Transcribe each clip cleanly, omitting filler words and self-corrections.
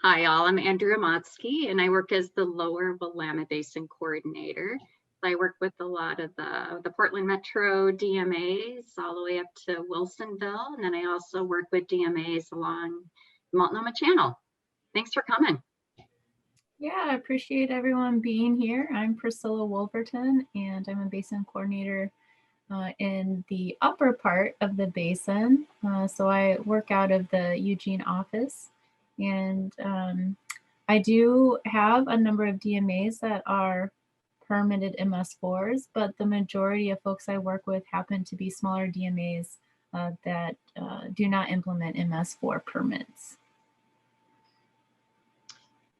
Hi, all. I'm Andrea Motsky, and I work as the Lower Willamette Basin Coordinator. I work with a lot of the Portland Metro DMAs all the way up to Wilsonville, and then I also work with DMAs along the Multnomah Channel. Thanks for coming. Yeah, I appreciate everyone being here. I'm Priscilla Wolverton, and I'm a Basin Coordinator in the upper part of the Basin. So I work out of the Eugene office, and I do have a number of DMAs that are permitted MS4s, but the majority of folks I work with happen to be smaller DMAs that do not implement MS4 permits.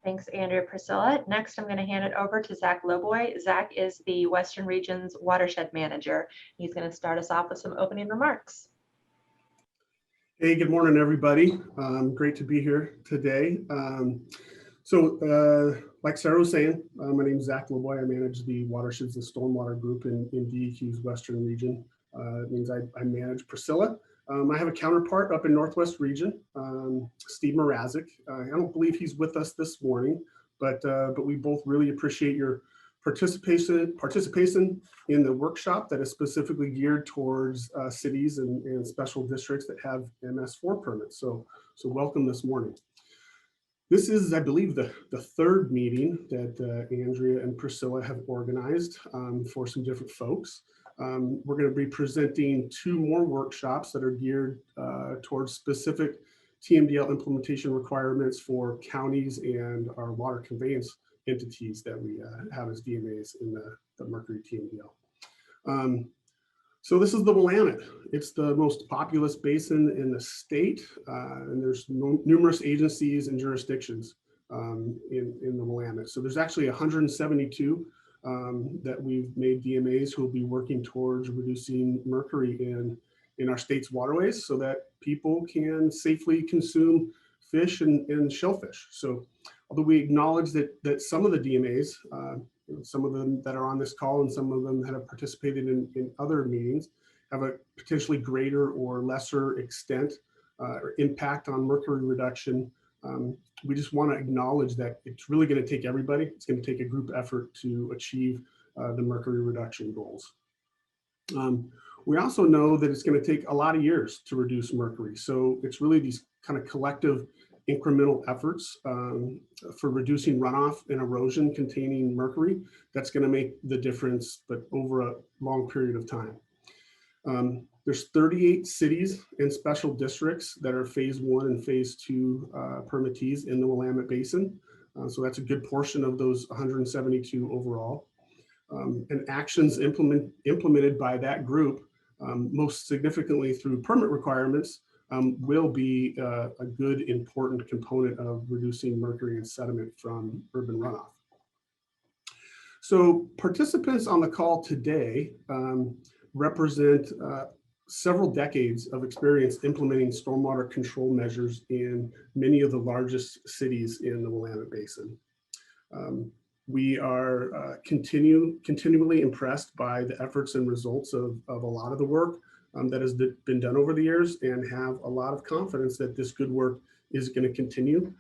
Thanks, Andrea. Priscilla. Next, I'm going to hand it over to Zach Loboy. Zach is the Western Region's Watershed Manager. He's going to start us off with some opening remarks. Hey, good morning, everybody. Great to be here today. Like Sarah was saying, my name is Zach Loboy. I manage the Watersheds and Stormwater group in DEQ's Western Region. It means I manage Priscilla. I have a counterpart up in Northwest Region, Steve Mrazek. I don't believe he's with us this morning, but we both really appreciate your participation in the workshop that is specifically geared towards cities and special districts that have MS4 permits. So welcome this morning. This is, I believe, the third meeting that Andrea and Priscilla have organized for some different folks. We're going to be presenting two more workshops that are geared towards specific TMDL implementation requirements for counties and our water conveyance entities that we have as DMAs in the Mercury TMDL. So this is the Willamette. It's the most populous basin in the state, and there's numerous agencies and jurisdictions in the Willamette. So there's actually 172 that we've made DMAs who will be working towards reducing mercury in our state's waterways so that people can safely consume fish and shellfish. So although we acknowledge that some of the DMAs, some of them that are on this call and some of them that have participated in other meetings, have a potentially greater or lesser extent or impact on mercury reduction, we just want to acknowledge that it's really going to take everybody. It's going to take a group effort to achieve the mercury reduction goals. We also know that it's going to take a lot of years to reduce mercury. So it's really these kind of collective incremental efforts for reducing runoff and erosion containing mercury that's going to make the difference, but over a long period of time. There's 38 cities and special districts that are phase 1 and phase 2 permittees in the Willamette Basin. So that's a good portion of those 172 overall. And actions implemented by that group, most significantly through permit requirements, will be a good important component of reducing mercury and sediment from urban runoff. So participants on the call today represent several decades of experience implementing stormwater control measures in many of the largest cities in the Willamette Basin. We are continually impressed by the efforts and results of a lot of the work that has been done over the years, and have a lot of confidence that this good work is going to continue.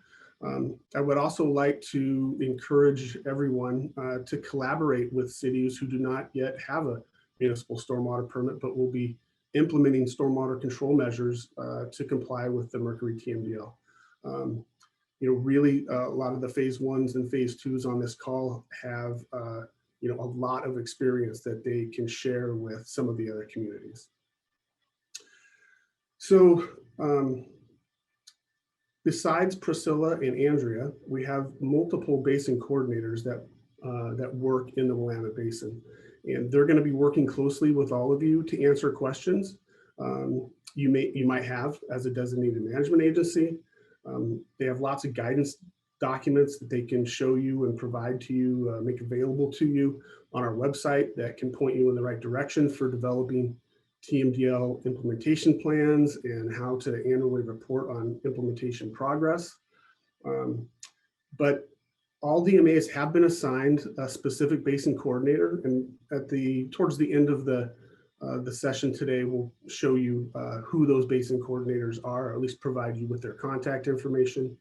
I would also like to encourage everyone to collaborate with cities who do not yet have a municipal stormwater permit, but will be implementing stormwater control measures to comply with the Mercury TMDL. Really a lot of the phase 1s and phase 2s on this call have a lot of experience that they can share with some of the other communities. So besides Priscilla and Andrea, we have multiple basin coordinators that work in the Willamette Basin. And they're going to be working closely with all of you to answer questions you might have as a designated management agency. They have lots of guidance documents that they can show you and provide to you, make available to you on our website that can point you in the right direction for developing TMDL implementation plans and how to annually report on implementation progress. But all DMAs have been assigned a specific basin coordinator, and towards the end of the session today, we'll show you who those basin coordinators are, or at least provide you with their contact information.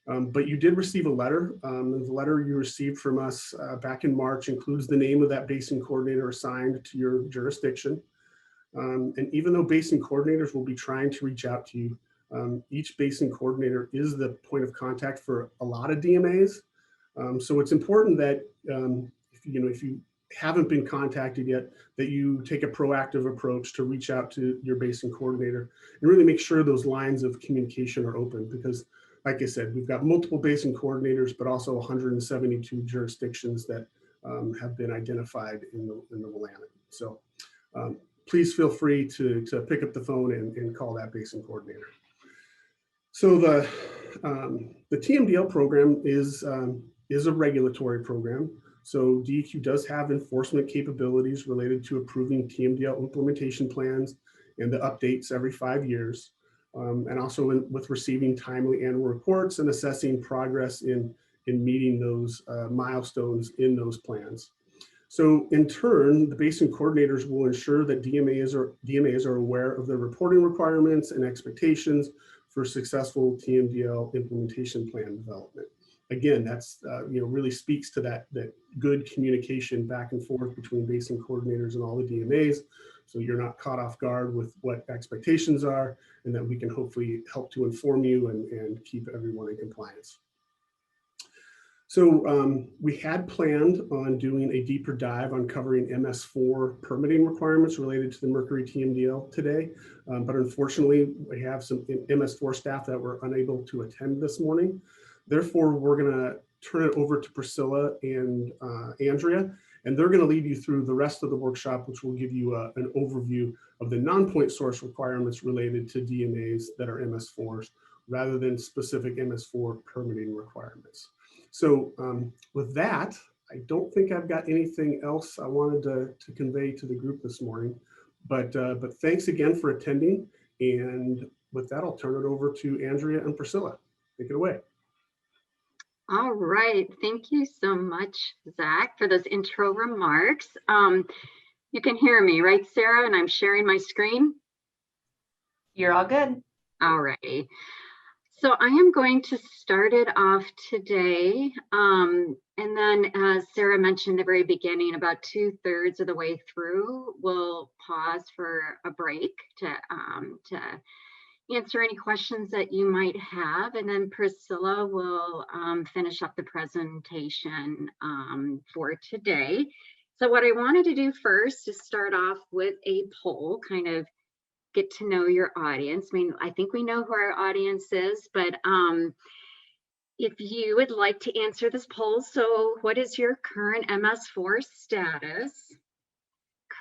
But you did receive a letter. And the letter you received from us back in March includes the name of that basin coordinator assigned to your jurisdiction. And even though basin coordinators will be trying to reach out to you, each basin coordinator is the point of contact for a lot of DMAs. So it's important that if you haven't been contacted yet, that you take a proactive approach to reach out to your basin coordinator and really make sure those lines of communication are open, because like I said, we've got multiple basin coordinators, but also 172 jurisdictions that have been identified in the Willamette. So please feel free to pick up the phone and call that basin coordinator. So the TMDL program is a regulatory program. So DEQ does have enforcement capabilities related to approving TMDL implementation plans and the updates every 5 years, and also with receiving timely annual reports and assessing progress in meeting those milestones in those plans. So in turn, the basin coordinators will ensure that DMAs are aware of the reporting requirements and expectations for successful TMDL implementation plan development. Again, that's really speaks to that good communication back and forth between basin coordinators and all the DMAs, so you're not caught off guard with what expectations are, and that we can hopefully help to inform you and keep everyone in compliance. So we had planned on doing a deeper dive on covering MS4 permitting requirements related to the Mercury TMDL today, but unfortunately we have some MS4 staff that were unable to attend this morning. Therefore, we're going to turn it over to Priscilla and Andrea, and they're going to lead you through the rest of the workshop, which will give you an overview of the non-point source requirements related to DMAs that are MS4s, rather than specific MS4 permitting requirements. So with that, I don't think I've got anything else I wanted to convey to the group this morning, but thanks again for attending. And with that, I'll turn it over to Andrea and Priscilla. Take it away. All right, thank you so much, Zach, for those intro remarks. You can hear me, right, Sarah? And I'm sharing my screen. You're all good. All righty. So I am going to start it off today. And then as Sarah mentioned at the very beginning, about 2/3 of the way through, we'll pause for a break to answer any questions that you might have. And then Priscilla will finish up the presentation for today. So what I wanted to do first is start off with a poll, kind of get to know your audience. I mean, I think we know who our audience is, but if you would like to answer this poll, so what is your current MS4 status?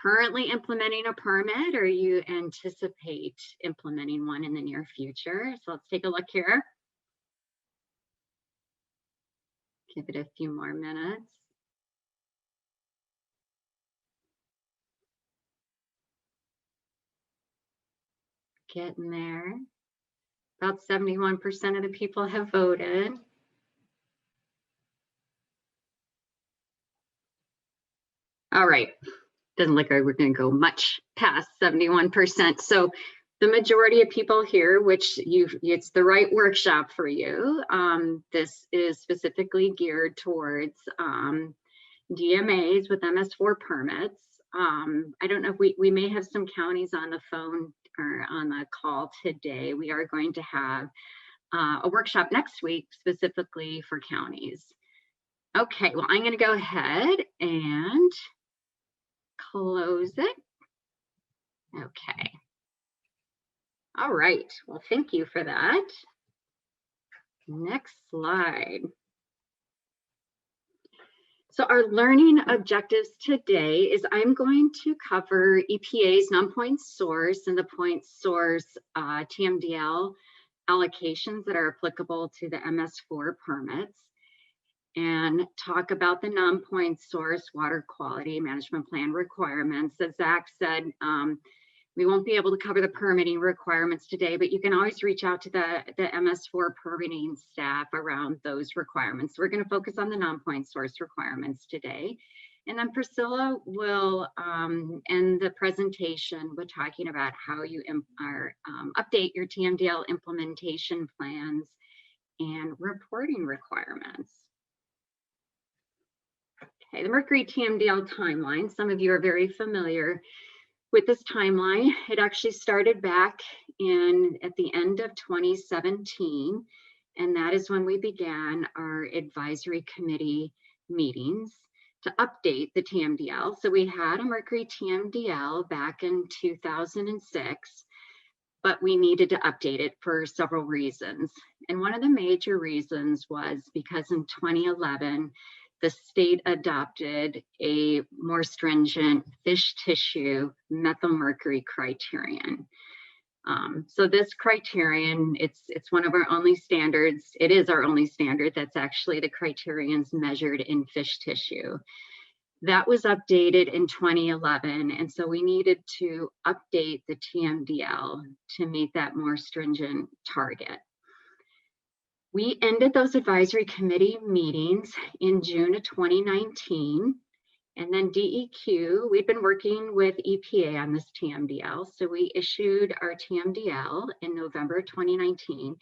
Currently implementing a permit, or you anticipate implementing one in the near future? So let's take a look here. Give it a few more minutes. Getting there. About 71% of the people have voted. All right. Doesn't look like we're going to go much past 71%. So the majority of people here, which it's the right workshop for you. This is specifically geared towards DMAs with MS4 permits. I don't know if we may have some counties on the phone or on the call today. We are going to have a workshop next week specifically for counties. Okay, well, I'm going to go ahead and close it. Okay. All right. Well, thank you for that. Next slide. So our learning objectives today is I'm going to cover EPA's non-point source and the point source TMDL allocations that are applicable to the MS4 permits, and talk about the non-point source water quality management plan requirements. As Zach said, we won't be able to cover the permitting requirements today, but you can always reach out to the MS4 permitting staff around those requirements. We're going to focus on the non-point source requirements today. And then Priscilla will end the presentation with talking about how you update your TMDL implementation plans and reporting requirements. Okay, the Mercury TMDL timeline. Some of you are very familiar with this timeline. It actually started back at the end of 2017, and that is when we began our advisory committee meetings to update the TMDL. So we had a Mercury TMDL back in 2006, but we needed to update it for several reasons. And one of the major reasons was because in 2011, the state adopted a more stringent fish tissue methylmercury criterion. So this criterion, it's one of our only standards. It is our only standard that's actually the criterions measured in fish tissue. That was updated in 2011, and so we needed to update the TMDL to meet that more stringent target. We ended those advisory committee meetings in June of 2019, and then DEQ, we'd been working with EPA on this TMDL, so we issued our TMDL in November 2019.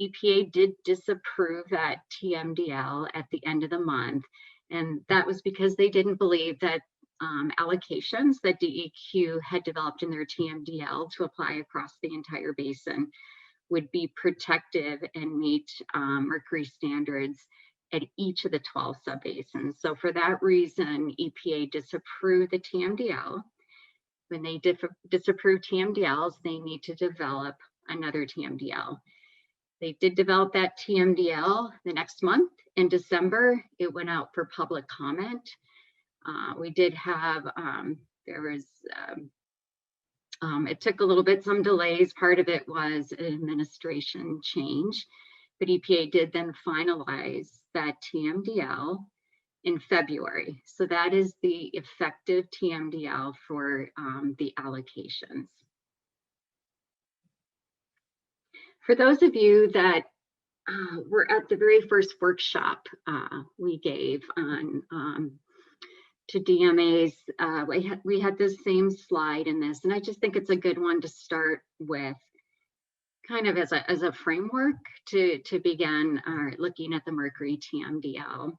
EPA did disapprove that TMDL at the end of the month, and that was because they didn't believe that allocations that DEQ had developed in their TMDL to apply across the entire basin would be protective and meet mercury standards at each of the 12 subbasins. So for that reason, EPA disapproved the TMDL. When they disapprove TMDLs, they need to develop another TMDL. They did develop that TMDL the next month. In December, it went out for public comment. We did have, it took a little bit, some delays. Part of it was an administration change, but EPA did then finalize that TMDL in February. So that is the effective TMDL for the allocations. For those of you that were at the very first workshop we gave on to DMAs, we had this same slide in this, and I just think it's a good one to start with, kind of as a framework to begin looking at the mercury TMDL.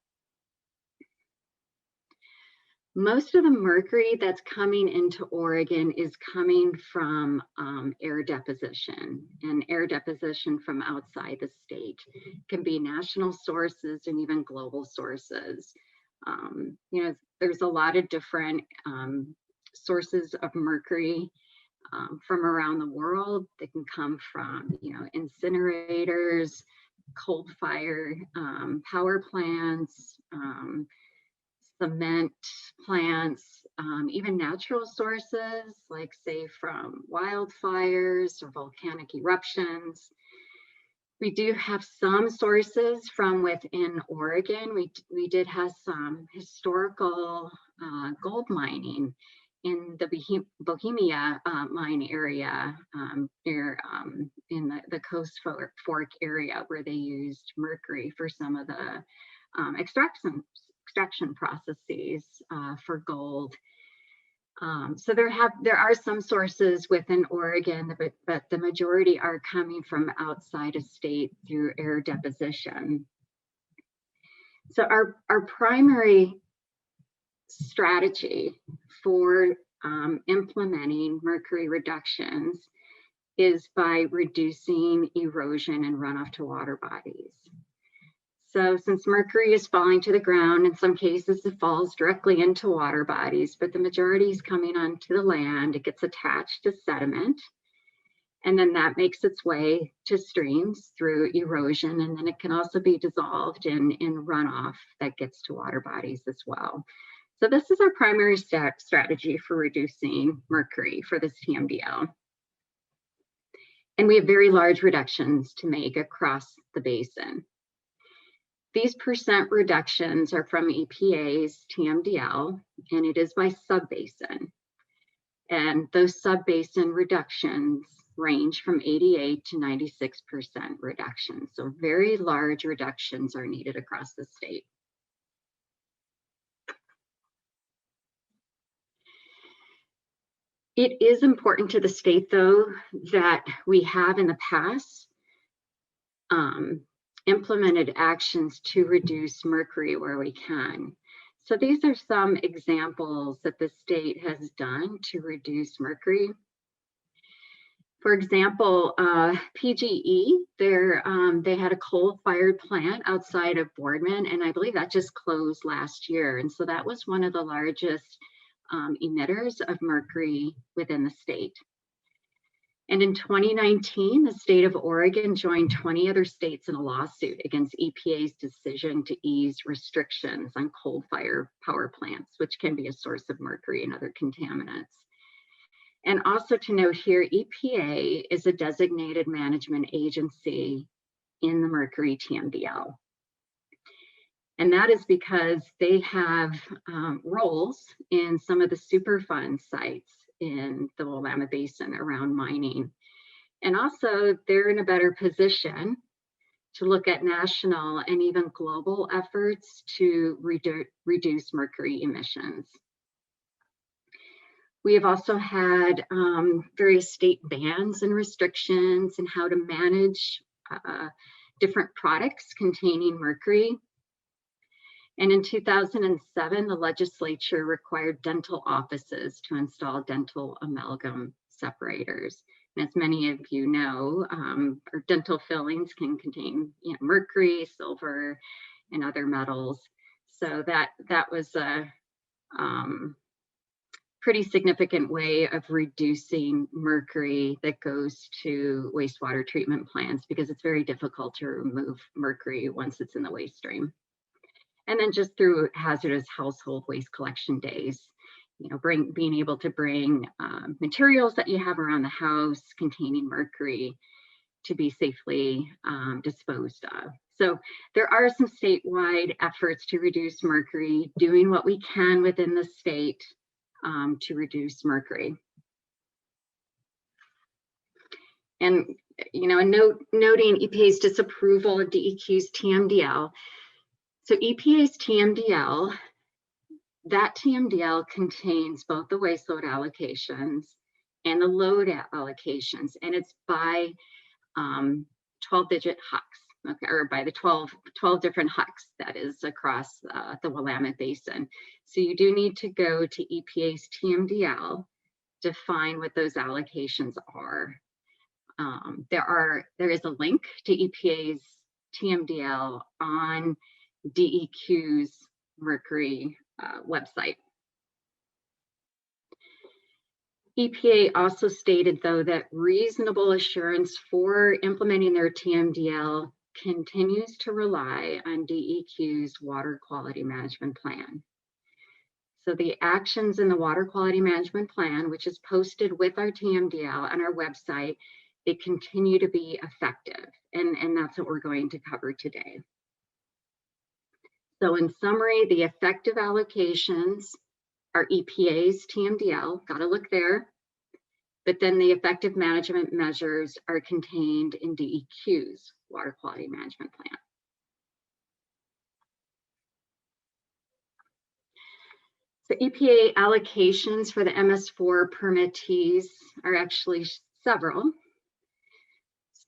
Most of the mercury that's coming into Oregon is coming from air deposition, and air deposition from outside the state. It can be national sources and even global sources. You know, there's a lot of different sources of mercury from around the world. They can come from, you know, incinerators, coal-fired power plants, cement plants, even natural sources, like say from wildfires or volcanic eruptions. We do have some sources from within Oregon. We did have some historical gold mining in the Bohemia mine area near in the Coast Fork area, where they used mercury for some of the extraction processes for gold. So there are some sources within Oregon, but the majority are coming from outside of state through air deposition. So our primary strategy for implementing mercury reductions is by reducing erosion and runoff to water bodies. So since mercury is falling to the ground, in some cases it falls directly into water bodies, but the majority is coming onto the land. It gets attached to sediment, and then that makes its way to streams through erosion, and then it can also be dissolved in runoff that gets to water bodies as well. So this is our primary strategy for reducing mercury for this TMDL. And we have very large reductions to make across the basin. These percent reductions are from EPA's TMDL, and it is by subbasin. And those subbasin reductions range from 88 to 96% reduction. So very large reductions are needed across the state. It is important to the state, though, that we have in the past implemented actions to reduce mercury where we can. So these are some examples that the state has done to reduce mercury. For example, PGE, they had a coal-fired plant outside of Boardman, and I believe that just closed last year. And so that was one of the largest emitters of mercury within the state. And in 2019, the state of Oregon joined 20 other states in a lawsuit against EPA's decision to ease restrictions on coal-fired power plants, which can be a source of mercury and other contaminants. And also to note here, EPA is a designated management agency in the Mercury TMDL. And that is because they have roles in some of the Superfund sites in the Willamette Basin around mining. And also they're in a better position to look at national and even global efforts to reduce mercury emissions. We have also had various state bans and restrictions and how to manage different products containing mercury. And in 2007, the legislature required dental offices to install dental amalgam separators. And as many of you know, our dental fillings can contain mercury, silver, and other metals. So that was a pretty significant way of reducing mercury that goes to wastewater treatment plants, because it's very difficult to remove mercury once it's in the waste stream. And then just through hazardous household waste collection days, being able to bring materials that you have around the house containing mercury to be safely disposed of. So there are some statewide efforts to reduce mercury, doing what we can within the state to reduce mercury. And noting EPA's disapproval of DEQ's TMDL. So EPA's TMDL, that TMDL contains both the waste load allocations and the load allocations, and it's by 12-digit HUCs, okay, or by the 12 different HUCs that is across the Willamette Basin. So you do need to go to EPA's TMDL to find what those allocations are. There is a link to EPA's TMDL on DEQ's Mercury website. EPA also stated, though, that reasonable assurance for implementing their TMDL continues to rely on DEQ's Water Quality Management Plan. So the actions in the Water Quality Management Plan, which is posted with our TMDL on our website, they continue to be effective, and that's what we're going to cover today. So in summary, the effective allocations are EPA's TMDL, gotta look there, but then the effective management measures are contained in DEQ's Water Quality Management Plan. So EPA allocations for the MS4 permittees are actually several.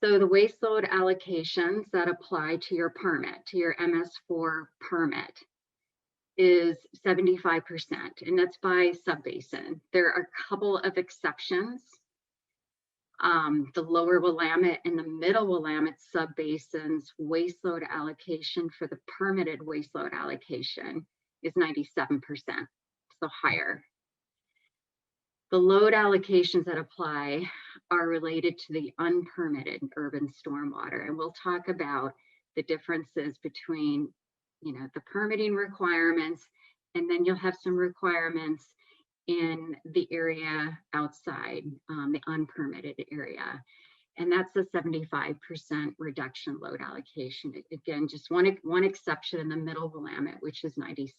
So the waste load allocations that apply to your permit, to your MS4 permit, is 75%, and that's by subbasin. There are a couple of exceptions. The lower Willamette and the middle Willamette subbasins waste load allocation for the permitted waste load allocation is 97%, so higher. The load allocations that apply are related to the unpermitted urban stormwater, and we'll talk about the differences between the permitting requirements, and then you'll have some requirements in the area outside, the unpermitted area. And that's a 75% reduction load allocation. Again, just one exception in the middle Willamette, which is 97%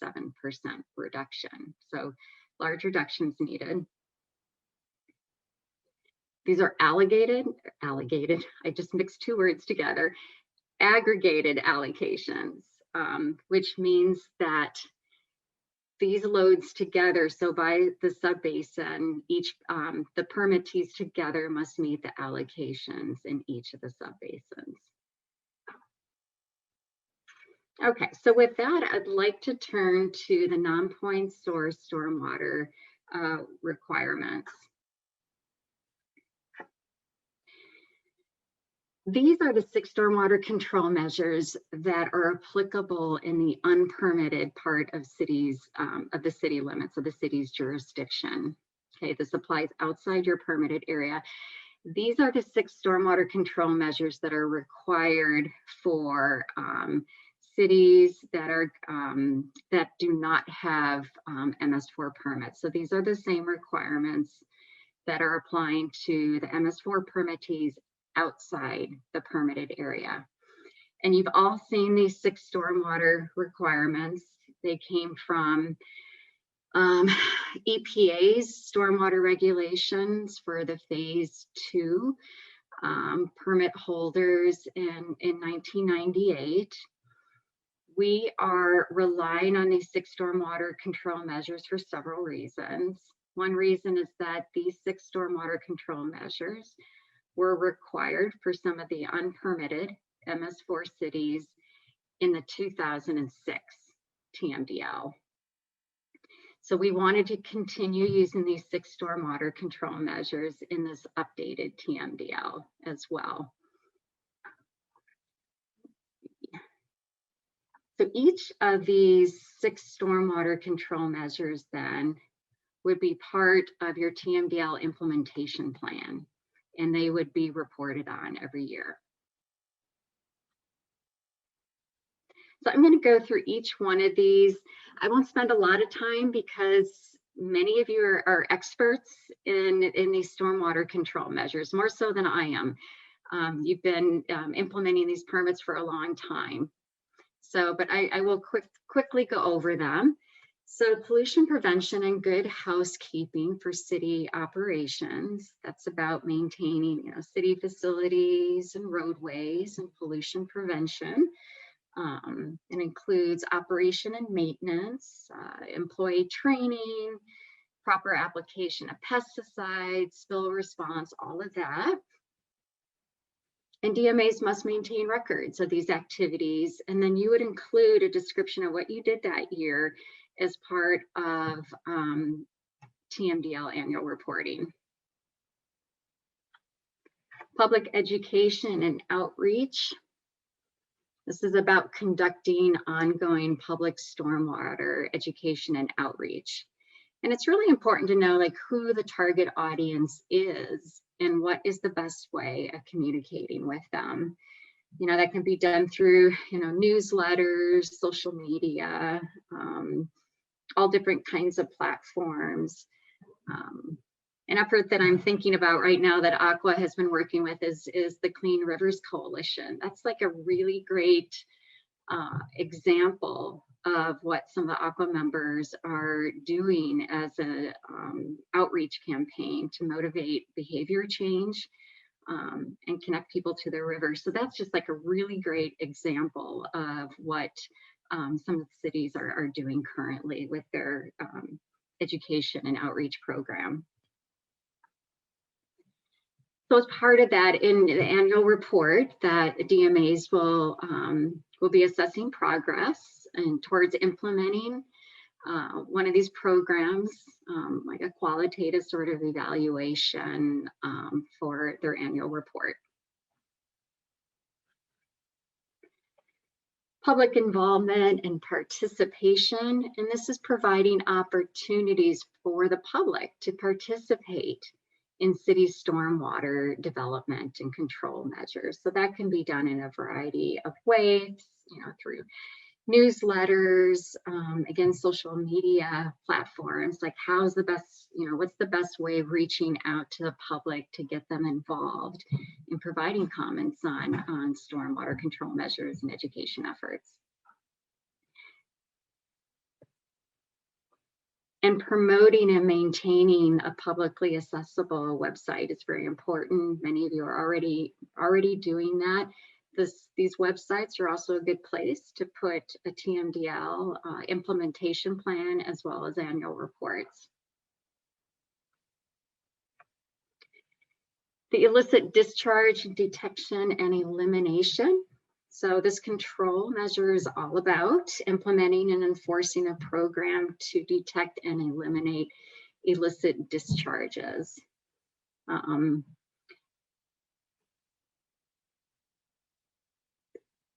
reduction. So large reductions needed. These are aggregated, I just mixed two words together, aggregated allocations, which means that these loads together, so by the subbasin, the permittees together must meet the allocations in each of the subbasins. Okay, so with that, I'd like to turn to the non-point source stormwater requirements. These are the 6 stormwater control measures that are applicable in the unpermitted part of cities, of the city limits of the city's jurisdiction. Okay, this applies outside your permitted area. These are the 6 stormwater control measures that are required for cities that are that do not have MS4 permits. So these are the same requirements that are applying to the MS4 permittees outside the permitted area. And you've all seen these 6 stormwater requirements. They came from EPA's stormwater regulations for the phase 2 permit holders in 1998. We are relying on these 6 stormwater control measures for several reasons. One reason is that these 6 stormwater control measures were required for some of the unpermitted MS4 cities in the 2006 TMDL. So we wanted to continue using these 6 stormwater control measures in this updated TMDL as well. So each of these 6 stormwater control measures then would be part of your TMDL implementation plan, and they would be reported on every year. So I'm going to go through each one of these. I won't spend a lot of time because many of you are experts in these stormwater control measures, more so than I am. You've been implementing these permits for a long time. So, but I will quickly go over them. So pollution prevention and good housekeeping for city operations. That's about maintaining, city facilities and roadways and pollution prevention. It includes operation and maintenance, employee training, proper application of pesticides, spill response, all of that. And DMAs must maintain records of these activities. And then you would include a description of what you did that year as part of TMDL annual reporting. Public education and outreach. This is about conducting ongoing public stormwater education and outreach. And it's really important to know who the target audience is and what is the best way of communicating with them. That can be done through, newsletters, social media, all different kinds of platforms. An effort that I'm thinking about right now that Aqua has been working with is the Clean Rivers Coalition. That's like a really great example of what some of the Aqua members are doing as an outreach campaign to motivate behavior change and connect people to their rivers. So that's just like a really great example of what some of the cities are doing currently with their education and outreach program. So as part of that, in the annual report, that DMAs will be assessing progress and towards implementing one of these programs, like a qualitative sort of evaluation for their annual report. Public involvement and participation, and this is providing opportunities for the public to participate in city stormwater development and control measures. So that can be done in a variety of ways, through newsletters, again, social media platforms, like how's the best, what's the best way of reaching out to the public to get them involved in providing comments on stormwater control measures and education efforts. And promoting and maintaining a publicly accessible website is very important. Many of you are already doing that. These websites are also a good place to put a TMDL implementation plan as well as annual reports. The illicit discharge detection and elimination. So this control measure is all about implementing and enforcing a program to detect and eliminate illicit discharges.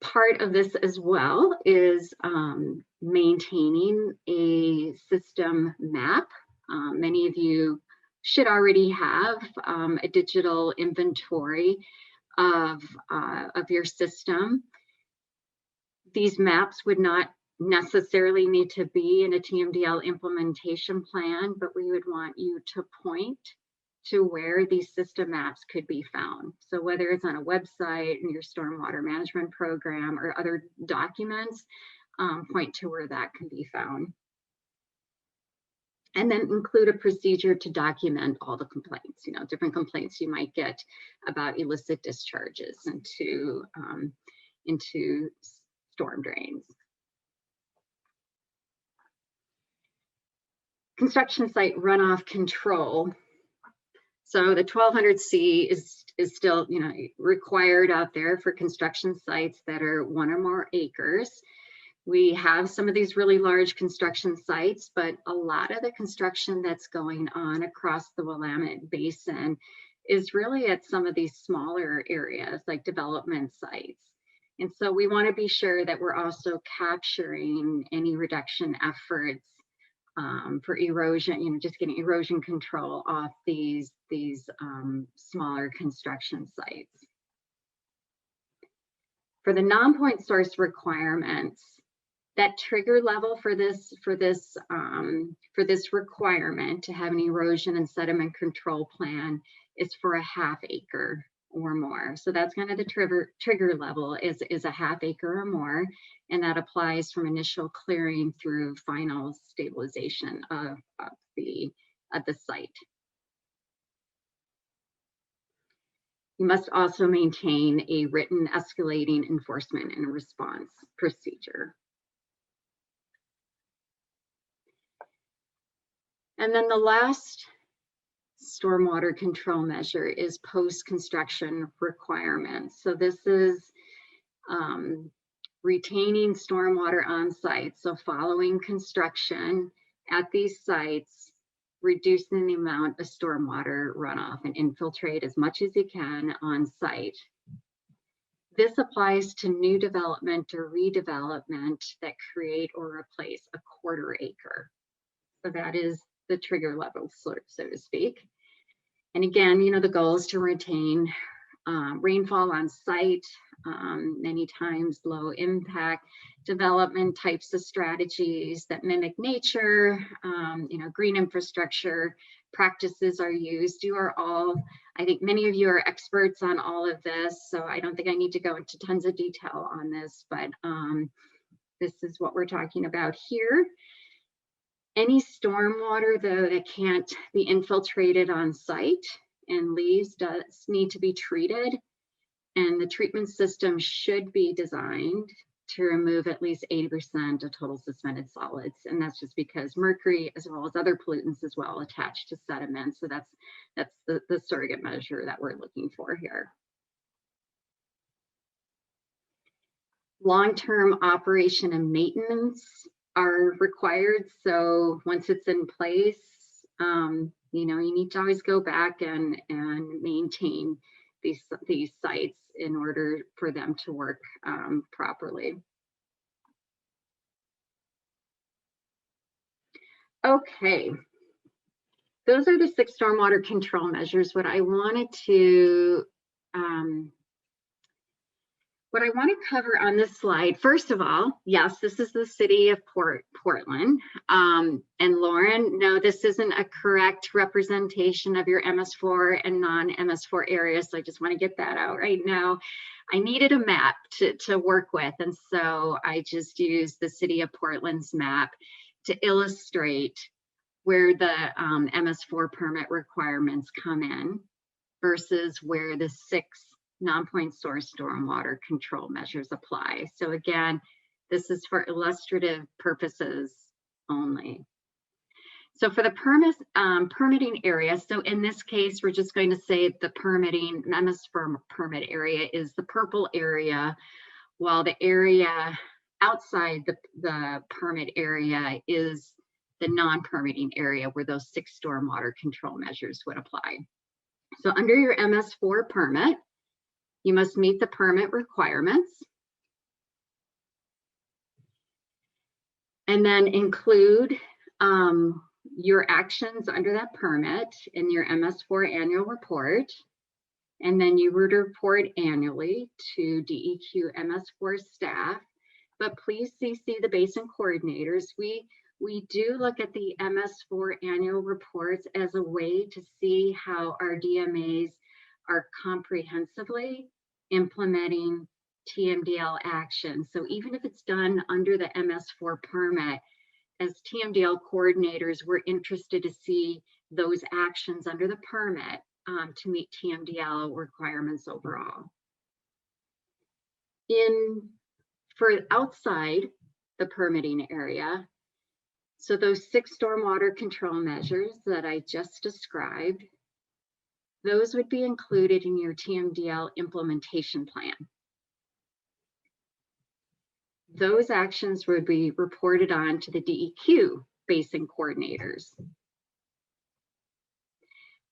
Part of this as well is maintaining a system map. Many of you should already have a digital inventory of your system. These maps would not necessarily need to be in a TMDL implementation plan, but we would want you to point to where these system maps could be found. So whether it's on a website, in your stormwater management program, or other documents, point to where that can be found. And then include a procedure to document all the complaints, different complaints you might get about illicit discharges into storm drains. Construction site runoff control. So the 1200C is still, required out there for construction sites that are 1 or more acres. We have some of these really large construction sites, but a lot of the construction that's going on across the Willamette Basin is really at some of these smaller areas like development sites. And so we want to be sure that we're also capturing any reduction efforts for erosion, just getting erosion control off these smaller construction sites. For the non-point source requirements, that trigger level for this requirement to have an erosion and sediment control plan is for a ½ acre or more. So that's kind of the trigger level is a ½ acre or more, and that applies from initial clearing through final stabilization of the site. You must also maintain a written escalating enforcement and response procedure. And then the last stormwater control measure is post-construction requirements. So this is retaining stormwater on site. So following construction at these sites, reducing the amount of stormwater runoff and infiltrate as much as you can on site. This applies to new development or redevelopment that create or replace a ½ acre. So that is the trigger level, so to speak. And again, the goal is to retain rainfall on site, many times low impact development types of strategies that mimic nature, green infrastructure practices are used. I think many of you are experts on all of this, so I don't think I need to go into tons of detail on this, but this is what we're talking about here. Any stormwater, though, that can't be infiltrated on site and leaves does need to be treated, and the treatment system should be designed to remove at least 80% of total suspended solids, and that's just because mercury as well as other pollutants as well attach to sediment. So that's the surrogate measure that we're looking for here. Long-term operation and maintenance are required. So once it's in place, you need to always go back and maintain these sites in order for them to work properly. Okay, those are the 6 stormwater control measures. What I want to cover on this slide, first of all, yes, this is the city of Portland. And Lauren, no, this isn't a correct representation of your MS4 and non-MS4 areas. So I just want to get that out right now. I needed a map to work with. And so I just used the city of Portland's map to illustrate where the MS4 permit requirements come in versus where the 6 non-point source stormwater control measures apply. So again, this is for illustrative purposes only. So for the permitting area, so in this case, we're just going to say the permitting MS4 permit area is the purple area while the area outside the permit area is the non-permitting area where those 6 stormwater control measures would apply. So under your MS4 permit, you must meet the permit requirements and then include your actions under that permit in your MS4 annual report. And then you would report annually to DEQ MS4 staff, but please CC the basin coordinators. We do look at the MS4 annual reports as a way to see how our DMAs are comprehensively implementing TMDL action. So even if it's done under the MS4 permit, as TMDL coordinators, we're interested to see those actions under the permit to meet TMDL requirements overall. For outside the permitting area, so those 6 stormwater control measures that I just described, those would be included in your TMDL implementation plan. Those actions would be reported on to the DEQ basin coordinators.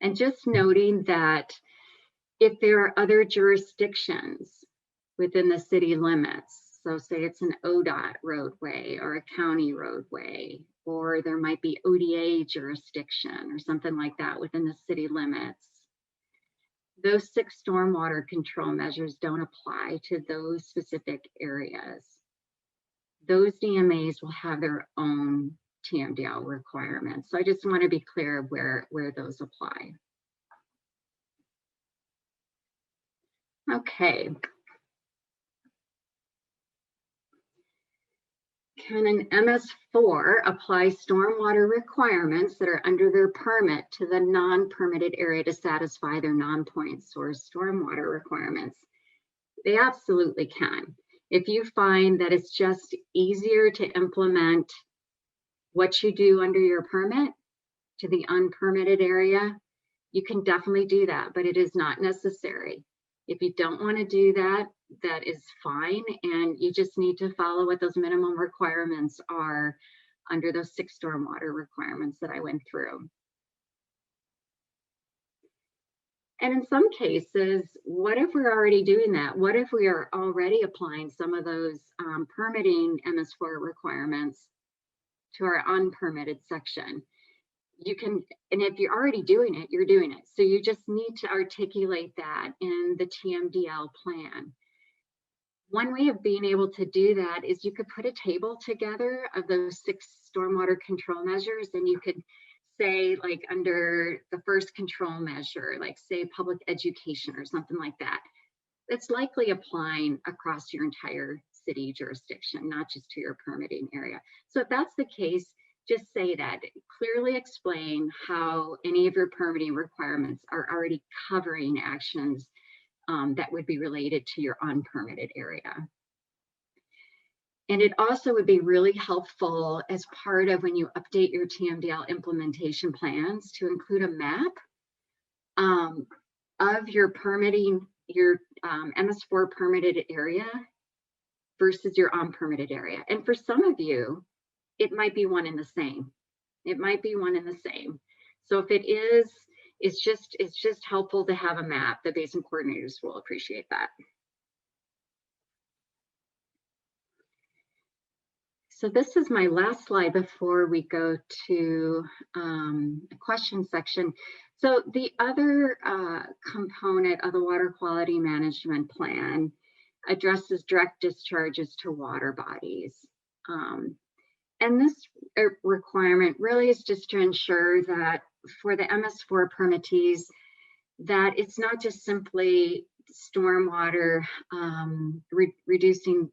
And just noting that if there are other jurisdictions within the city limits, so say it's an ODOT roadway or a county roadway, or there might be ODA jurisdiction or something like that within the city limits, those 6 stormwater control measures don't apply to those specific areas. Those DMAs will have their own TMDL requirements. So I just want to be clear where those apply. Okay. Can an MS4 apply stormwater requirements that are under their permit to the non-permitted area to satisfy their non-point source stormwater requirements? They absolutely can. If you find that it's just easier to implement what you do under your permit to the unpermitted area, you can definitely do that, but it is not necessary. If you don't want to do that, that is fine, and you just need to follow what those minimum requirements are under those 6 stormwater requirements that I went through. And in some cases, what if we're already doing that? What if we are already applying some of those permitting MS4 requirements to our unpermitted section? You can, and if you're already doing it, you're doing it. So you just need to articulate that in the TMDL plan. One way of being able to do that is you could put a table together of those 6 stormwater control measures, and you could say, like, under the first control measure, like say public education or something like that. It's likely applying across your entire city jurisdiction, not just to your permitting area. So if that's the case, just say that. Clearly explain how any of your permitting requirements are already covering actions that would be related to your unpermitted area. And it also would be really helpful as part of when you update your TMDL implementation plans to include a map of your permitting, your MS4 permitted area versus your unpermitted area. And for some of you, it might be one and the same. It might be one and the same. So if it is, it's just helpful to have a map. The basin coordinators will appreciate that. So this is my last slide before we go to the question section. So the other component of the water quality management plan addresses direct discharges to water bodies. And this requirement really is just to ensure that for the MS4 permittees, that it's not just simply stormwater, reducing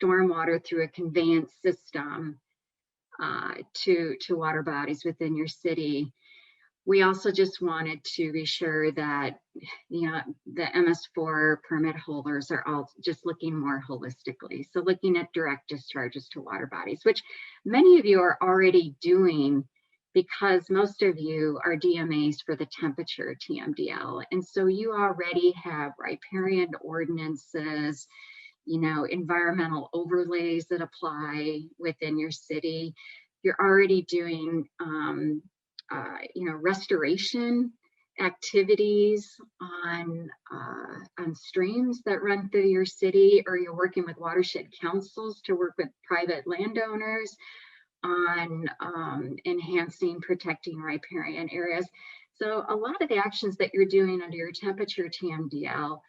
stormwater through a conveyance system to water bodies within your city. We also just wanted to be sure that, you know, the MS4 permit holders are all just looking more holistically. So looking at direct discharges to water bodies, which many of you are already doing because most of you are DMAs for the temperature TMDL. And so you already have riparian ordinances, environmental overlays that apply within your city. You're already doing, restoration activities on streams that run through your city, or you're working with watershed councils to work with private landowners on enhancing, protecting riparian areas. So a lot of the actions that you're doing under your temperature TMDL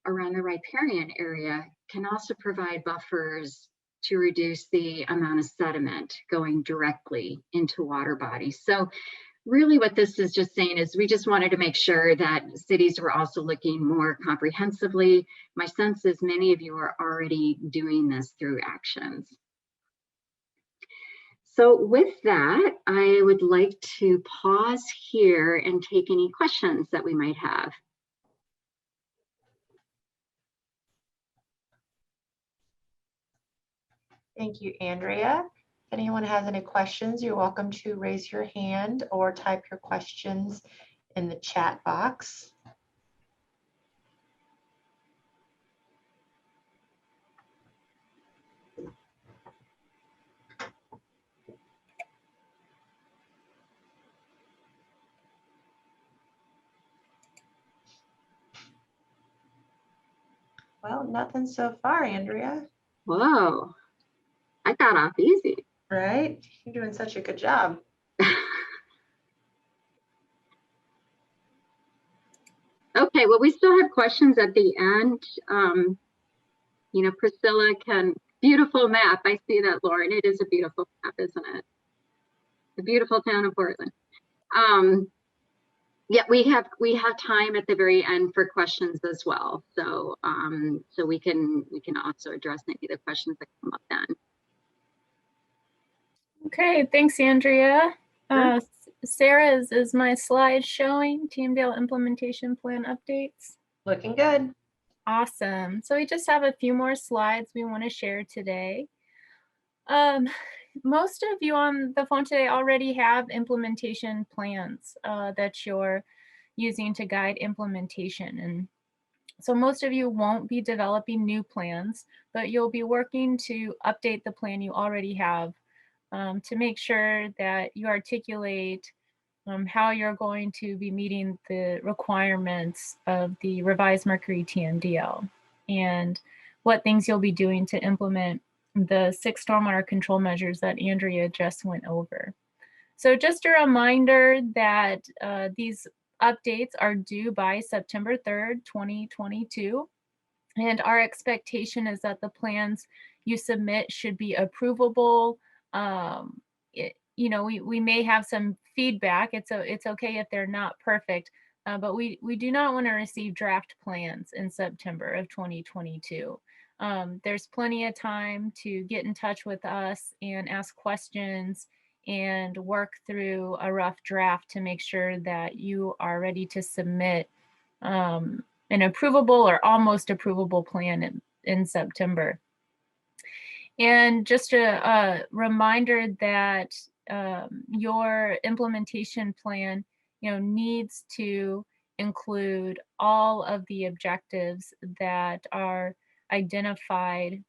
around the riparian area can also provide buffers to reduce the amount of sediment going directly into water bodies. So really what this is just saying is we just wanted to make sure that cities were also looking more comprehensively. My sense is many of you are already doing this through actions. So with that, I would like to pause here and take any questions that we might have. Thank you, Andrea. If anyone has any questions, you're welcome to raise your hand or type your questions in the chat box. Well, nothing so far, Andrea. Whoa, I got off easy. Right? You're doing such a good job. Okay, well, we still have questions at the end. Priscilla beautiful map. I see that, Lauren. It is a beautiful map, isn't it? The beautiful town of Portland. Yeah, we have time at the very end for questions as well. So so we can also address maybe the questions that come up then. Okay, thanks, Andrea. Sarah, is my slide showing TMDL implementation plan updates? Looking good. Awesome. So we just have a few more slides we want to share today. Most of you on the phone today already have implementation plans that you're using to guide implementation. And so most of you won't be developing new plans, but you'll be working to update the plan you already have to make sure that you articulate how you're going to be meeting the requirements of the revised Mercury TMDL and what things you'll be doing to implement the 6 stormwater control measures that Andrea just went over. So just a reminder that these updates are due by September 3rd, 2022. And our expectation is that the plans you submit should be approvable. We may have some feedback. It's okay if they're not perfect, but we do not want to receive draft plans in September of 2022. There's plenty of time to get in touch with us and ask questions and work through a rough draft to make sure that you are ready to submit an approvable or almost approvable plan in September. And just a reminder that your implementation plan, needs to include all of the objectives that are identified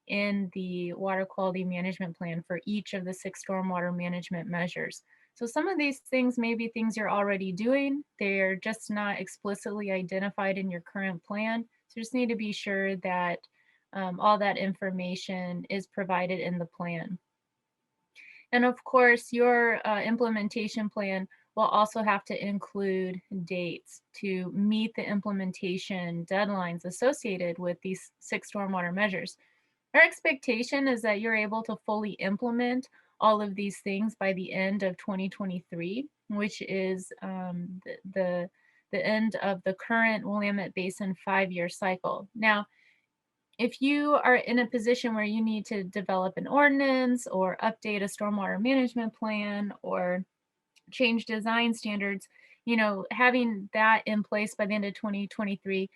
in the water quality management plan for each of the 6 stormwater management measures. So some of these things may be things you're already doing. They're just not explicitly identified in your current plan. So you just need to be sure that all that information is provided in the plan. And of course, your implementation plan will also have to include dates to meet the implementation deadlines associated with these 6 stormwater measures. Our expectation is that you're able to fully implement all of these things by the end of 2023, which is the end of the current Willamette Basin 5-year cycle. Now, if you are in a position where you need to develop an ordinance or update a stormwater management plan or change design standards, having that in place by the end of 2023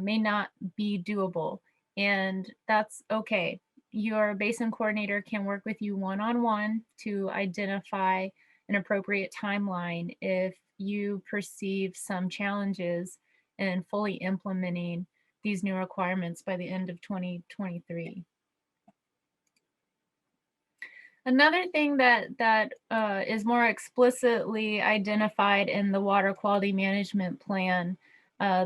may not be doable. And that's okay. Your basin coordinator can work with you one-on-one to identify an appropriate timeline if you perceive some challenges in fully implementing these new requirements by the end of 2023. Another thing that is more explicitly identified in the Water Quality Management Plan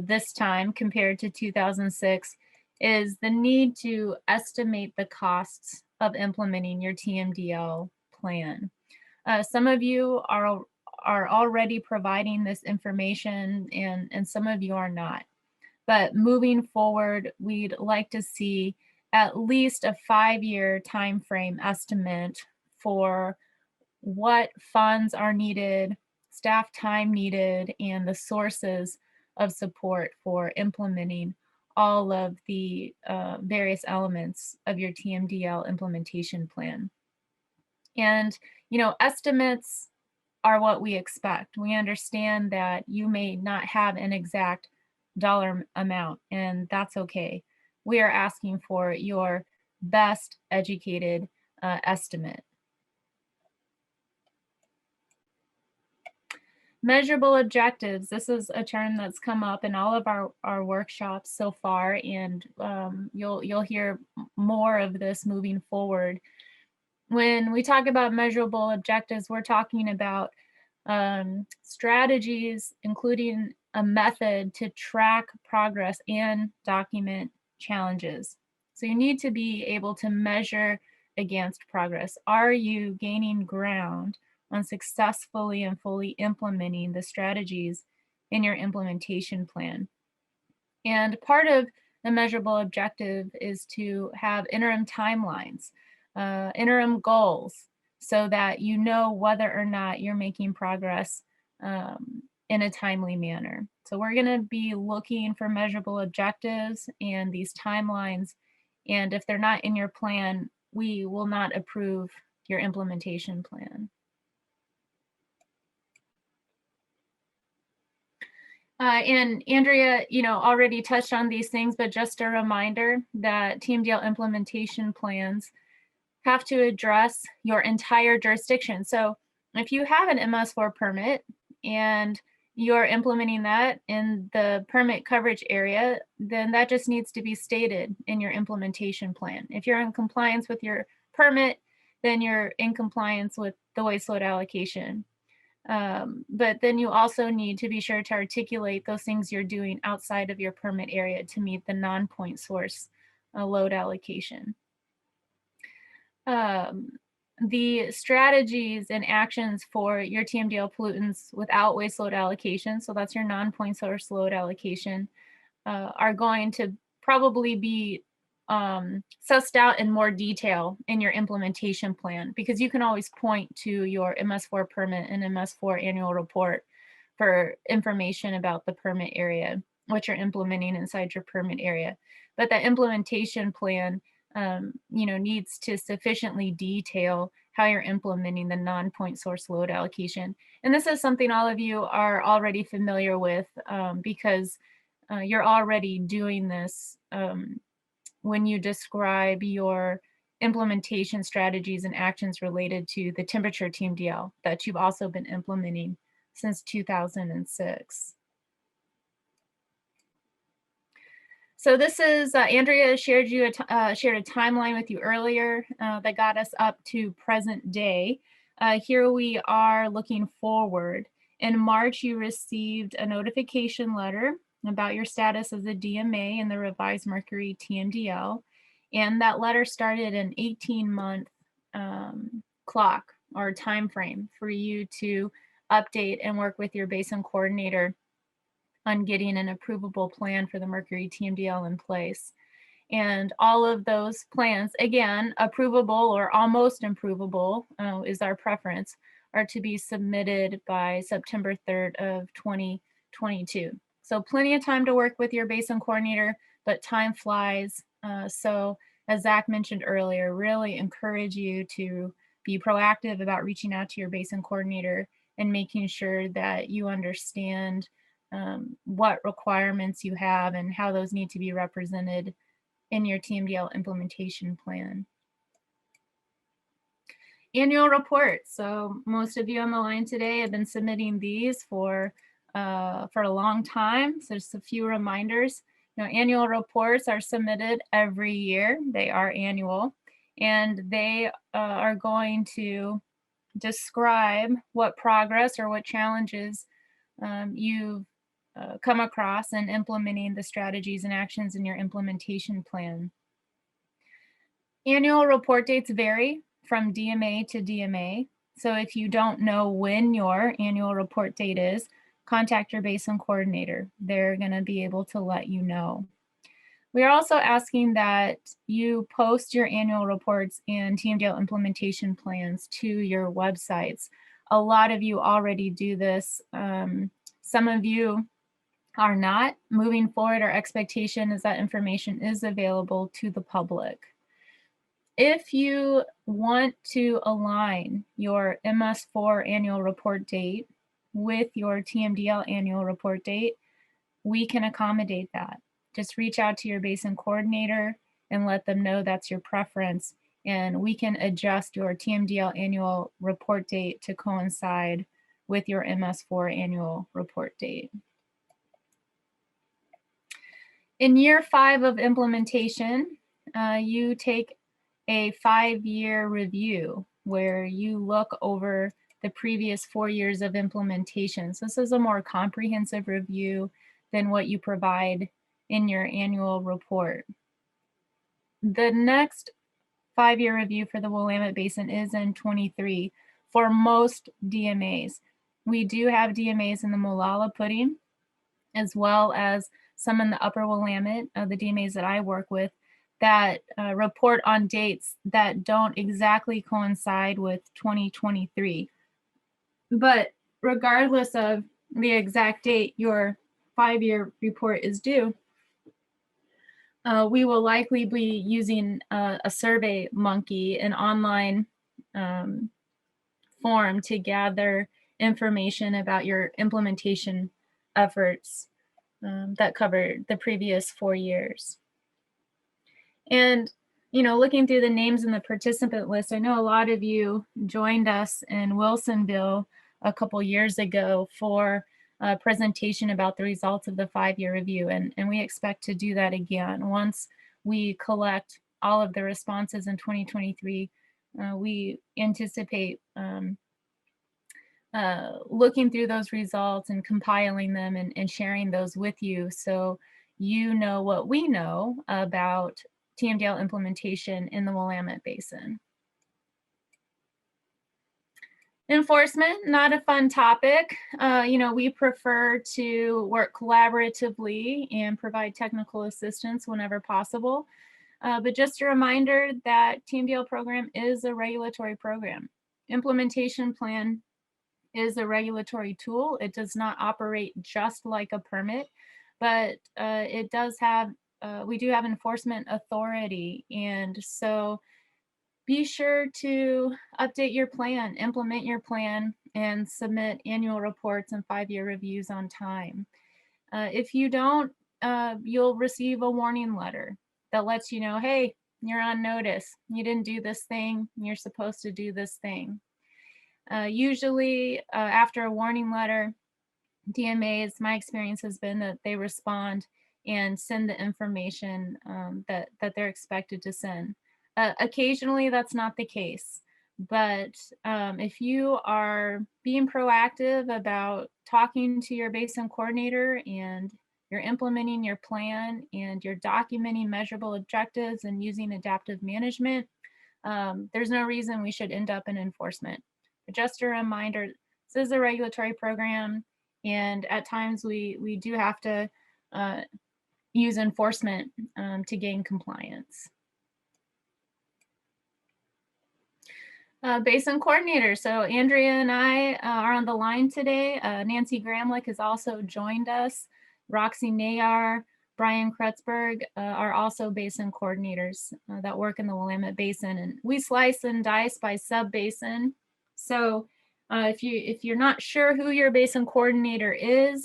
this time compared to 2006 is the need to estimate the costs of implementing your TMDL plan. Some of you are already providing this information and some of you are not. But moving forward, we'd like to see at least a 5-year time frame estimate for what funds are needed, staff time needed, and the sources of support for implementing all of the various elements of your TMDL implementation plan. And, you know, estimates are what we expect. We understand that you may not have an exact dollar amount, and that's okay. We are asking for your best educated estimate. Measurable objectives. This is a term that's come up in all of our workshops so far, and you'll hear more of this moving forward. When we talk about measurable objectives, we're talking about strategies, including a method to track progress and document challenges. So you need to be able to measure against progress. Are you gaining ground on successfully and fully implementing the strategies in your implementation plan? And part of the measurable objective is to have interim timelines, interim goals, so that you know whether or not you're making progress in a timely manner. So we're going to be looking for measurable objectives and these timelines. And if they're not in your plan, we will not approve your implementation plan. And Andrea, you know, already touched on these things, but just a reminder that TMDL implementation plans have to address your entire jurisdiction. So if you have an MS4 permit and you're implementing that in the permit coverage area, then that just needs to be stated in your implementation plan. If you're in compliance with your permit, then you're in compliance with the waste load allocation. But then you also need to be sure to articulate those things you're doing outside of your permit area to meet the non-point source load allocation. The strategies and actions for your TMDL pollutants without waste load allocation, so that's your non-point source load allocation, are going to probably be sussed out in more detail in your implementation plan, because you can always point to your MS4 permit and MS4 annual report for information about the permit area, what you're implementing inside your permit area. But the implementation plan you know, needs to sufficiently detail how you're implementing the non-point source load allocation. And this is something all of you are already familiar with because you're already doing this when you describe your implementation strategies and actions related to the temperature TMDL that you've also been implementing since 2006. So this is, Andrea shared a timeline with you earlier that got us up to present day. Here we are looking forward. In March, you received a notification letter about your status as a DMA in the revised Mercury TMDL. And that letter started an 18-month clock or time frame for you to update and work with your basin coordinator on getting an approvable plan for the Mercury TMDL in place. And all of those plans, again, approvable or almost approvable is our preference, are to be submitted by September 3rd of 2022. So plenty of time to work with your basin coordinator, but time flies. So as Zach mentioned earlier, really encourage you to be proactive about reaching out to your basin coordinator and making sure that you understand what requirements you have and how those need to be represented in your TMDL implementation plan. Annual reports. So most of you on the line today have been submitting these for a long time. So just a few reminders. Now, annual reports are submitted every year. They are annual, and they are going to describe what progress or what challenges you've come across in implementing the strategies and actions in your implementation plan. Annual report dates vary from DMA to DMA. So if you don't know when your annual report date is, contact your basin coordinator. They're going to be able to let you know. We are also asking that you post your annual reports and TMDL implementation plans to your websites. A lot of you already do this. Some of you are not. Moving forward, our expectation is that information is available to the public. If you want to align your MS4 annual report date with your TMDL annual report date, we can accommodate that. Just reach out to your basin coordinator and let them know that's your preference, and we can adjust your TMDL annual report date to coincide with your MS4 annual report date. In year 5 of implementation, you take a 5-year review where you look over the previous 4 years of implementation. So this is a more comprehensive review than what you provide in your annual report. The next 5-year review for the Willamette Basin is in 23 for most DMAs. We do have DMAs in the Molalla Pudding, as well as some in the Upper Willamette, the DMAs that I work with, that report on dates that don't exactly coincide with 2023. But regardless of the exact date your 5-year report is due, we will likely be using a Survey Monkey, an online form to gather information about your implementation efforts that cover the previous 4 years. And, you know, looking through the names in the participant list, I know a lot of you joined us in Wilsonville a couple years ago for a presentation about the results of the 5-year review. And we expect to do that again. Once we collect all of the responses in 2023, we anticipate looking through those results and compiling them and sharing those with you, so you know what we know about TMDL implementation in the Willamette Basin. Enforcement, not a fun topic. You know, we prefer to work collaboratively and provide technical assistance whenever possible. But just a reminder that TMDL program is a regulatory program. Implementation plan is a regulatory tool. It does not operate just like a permit, but it does have, we do have enforcement authority. And so be sure to update your plan, implement your plan, and submit annual reports and 5-year reviews on time. If you don't, you'll receive a warning letter that lets you know, hey, you're on notice. You didn't do this thing. You're supposed to do this thing. Usually after a warning letter, DMAs, my experience has been that they respond and send the information that they're expected to send. Occasionally that's not the case, but if you are being proactive about talking to your basin coordinator and you're implementing your plan and you're documenting measurable objectives and using adaptive management, there's no reason we should end up in enforcement. But just a reminder, this is a regulatory program, and at times we do have to use enforcement to gain compliance. Basin coordinator. So Andrea and I are on the line today. Nancy Gramlich has also joined us. Roxy Nayar, Brian Kretzberg are also basin coordinators that work in the Willamette Basin, and we slice and dice by sub-basin. So if you're not sure who your basin coordinator is,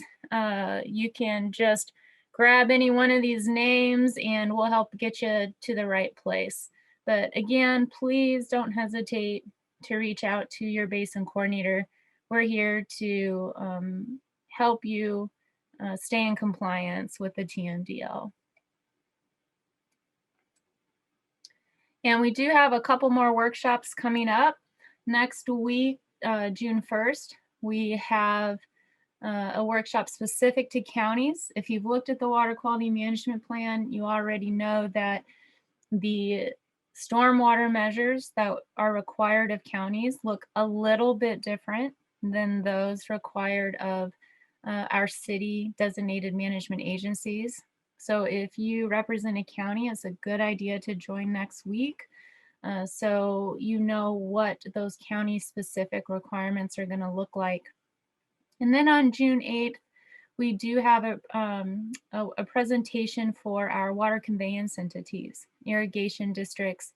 you can just grab any one of these names and we'll help get you to the right place. But again, please don't hesitate to reach out to your basin coordinator. We're here to help you stay in compliance with the TMDL. And we do have a couple more workshops coming up. Next week, June 1st, we have a workshop specific to counties. If you've looked at the water quality management plan, you already know that the stormwater measures that are required of counties look a little bit different than those required of our city designated management agencies. So if you represent a county, it's a good idea to join next week. So you know what those county specific requirements are going to look like. And then on June 8th, we do have a presentation for our water conveyance entities, irrigation districts,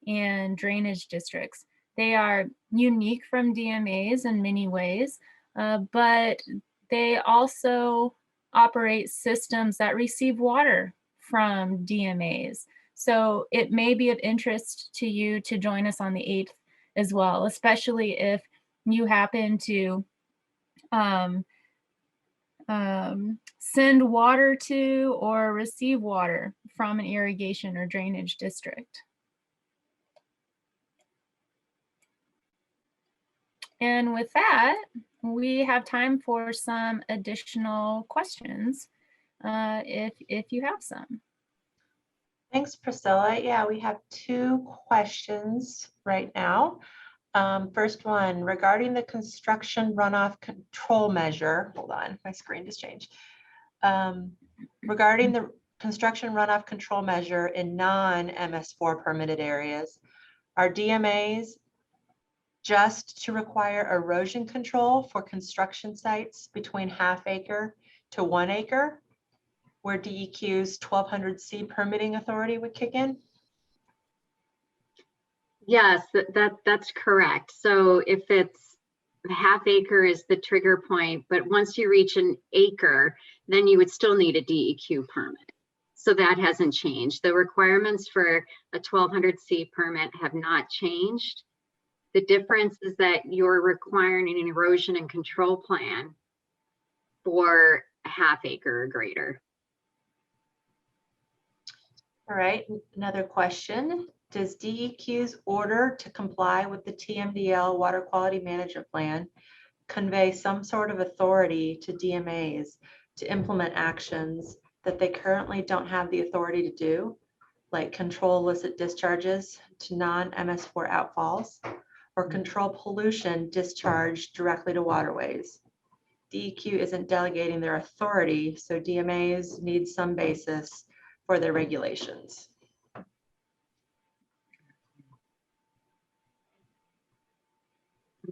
and drainage districts. They are unique from DMAs in many ways, but they also operate systems that receive water from DMAs. So it may be of interest to you to join us on the 8th as well, especially if you happen to send water to or receive water from an irrigation or drainage district. And with that, we have time for some additional questions, if you have some. Thanks, Priscilla. Yeah, we have 2 questions right now. First one, regarding the construction runoff control measure. Hold on, my screen just changed. Regarding the construction runoff control measure in non-MS4 permitted areas, are DMAs just to require erosion control for construction sites between 1/2 acre to 1 acre, where DEQ's 1200C permitting authority would kick in? Yes, that's correct. So if it's 1/2 acre is the trigger point, but once you reach an acre, then you would still need a DEQ permit. So that hasn't changed. The requirements for a 1200C permit have not changed. The difference is that you're requiring an erosion and control plan for 1/2 acre or greater. All right, another question. Does DEQ's order to comply with the TMDL Water Quality Management Plan convey some sort of authority to DMAs to implement actions that they currently don't have the authority to do, like control illicit discharges to non-MS4 outfalls, or control pollution discharged directly to waterways? DEQ isn't delegating their authority, so DMAs need some basis for their regulations.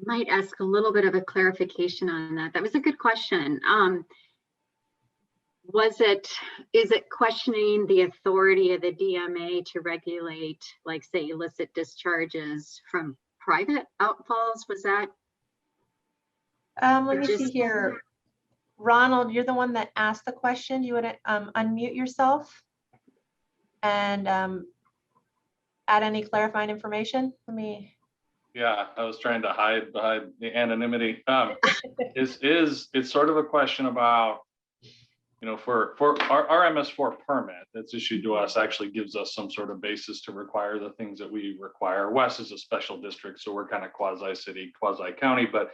Might ask a little bit of a clarification on that. That was a good question. Is it questioning the authority of the DMA to regulate, like, say, illicit discharges from private outfalls? Was that? Let me see here. Ronald, you're the one that asked the question. You would unmute yourself and add any clarifying information. Yeah, I was trying to hide behind the anonymity. It's sort of a question about, you know, for our MS4 permit that's issued to us actually gives us some sort of basis to require the things that we require. West is a special district, so we're kind of quasi-city, quasi-county, but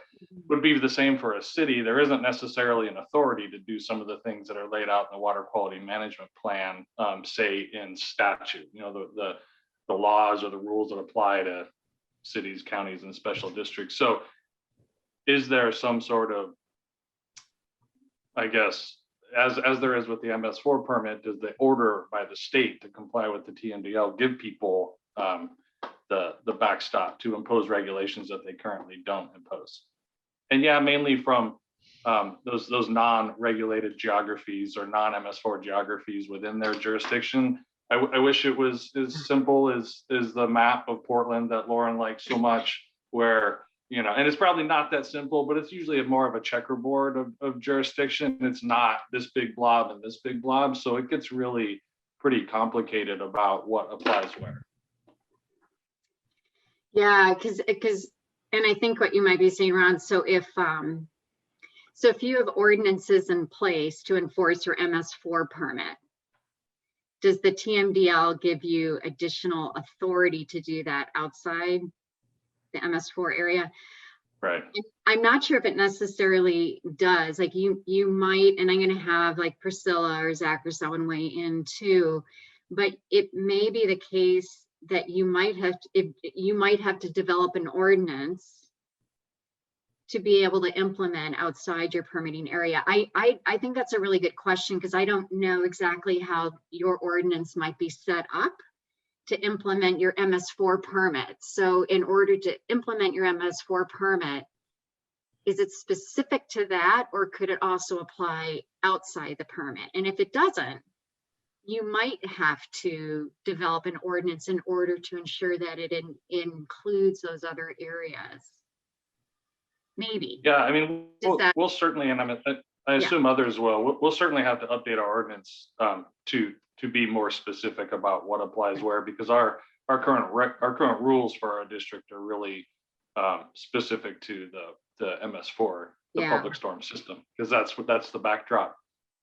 would be the same for a city. There isn't necessarily an authority to do some of the things that are laid out in the water quality management plan, say in statute, you know, the laws or the rules that apply to cities, counties, and special districts. So is there some sort of, I guess, as there is with the MS4 permit, does the order by the state to comply with the TMDL give people the backstop to impose regulations that they currently don't impose? And yeah, mainly from those non-regulated geographies or non-MS4 geographies within their jurisdiction. I wish it was as simple as the map of Portland that Lauren likes so much, where, you know, and it's probably not that simple, but it's usually more of a checkerboard of jurisdiction. It's not this big blob and this big blob. So it gets really pretty complicated about what applies where. Yeah, because and I think what you might be saying, Ron, so if you have ordinances in place to enforce your MS4 permit, does the TMDL give you additional authority to do that outside the MS4 area? Right. I'm not sure if it necessarily does. Like you might, and I'm going to have like Priscilla or Zach or someone weigh in too, but it may be the case that you might have to develop an ordinance to be able to implement outside your permitting area. I think that's a really good question, because I don't know exactly how your ordinance might be set up to implement your MS4 permit. So in order to implement your MS4 permit, is it specific to that, or could it also apply outside the permit? And if it doesn't, you might have to develop an ordinance in order to ensure that it includes those other areas. Maybe. Yeah, I mean, Does we'll certainly, and I assume others will, we'll certainly have to update our ordinance to be more specific about what applies where, because our current rules for our district are really specific to the MS4, the Yeah. public storm system, because that's the backdrop.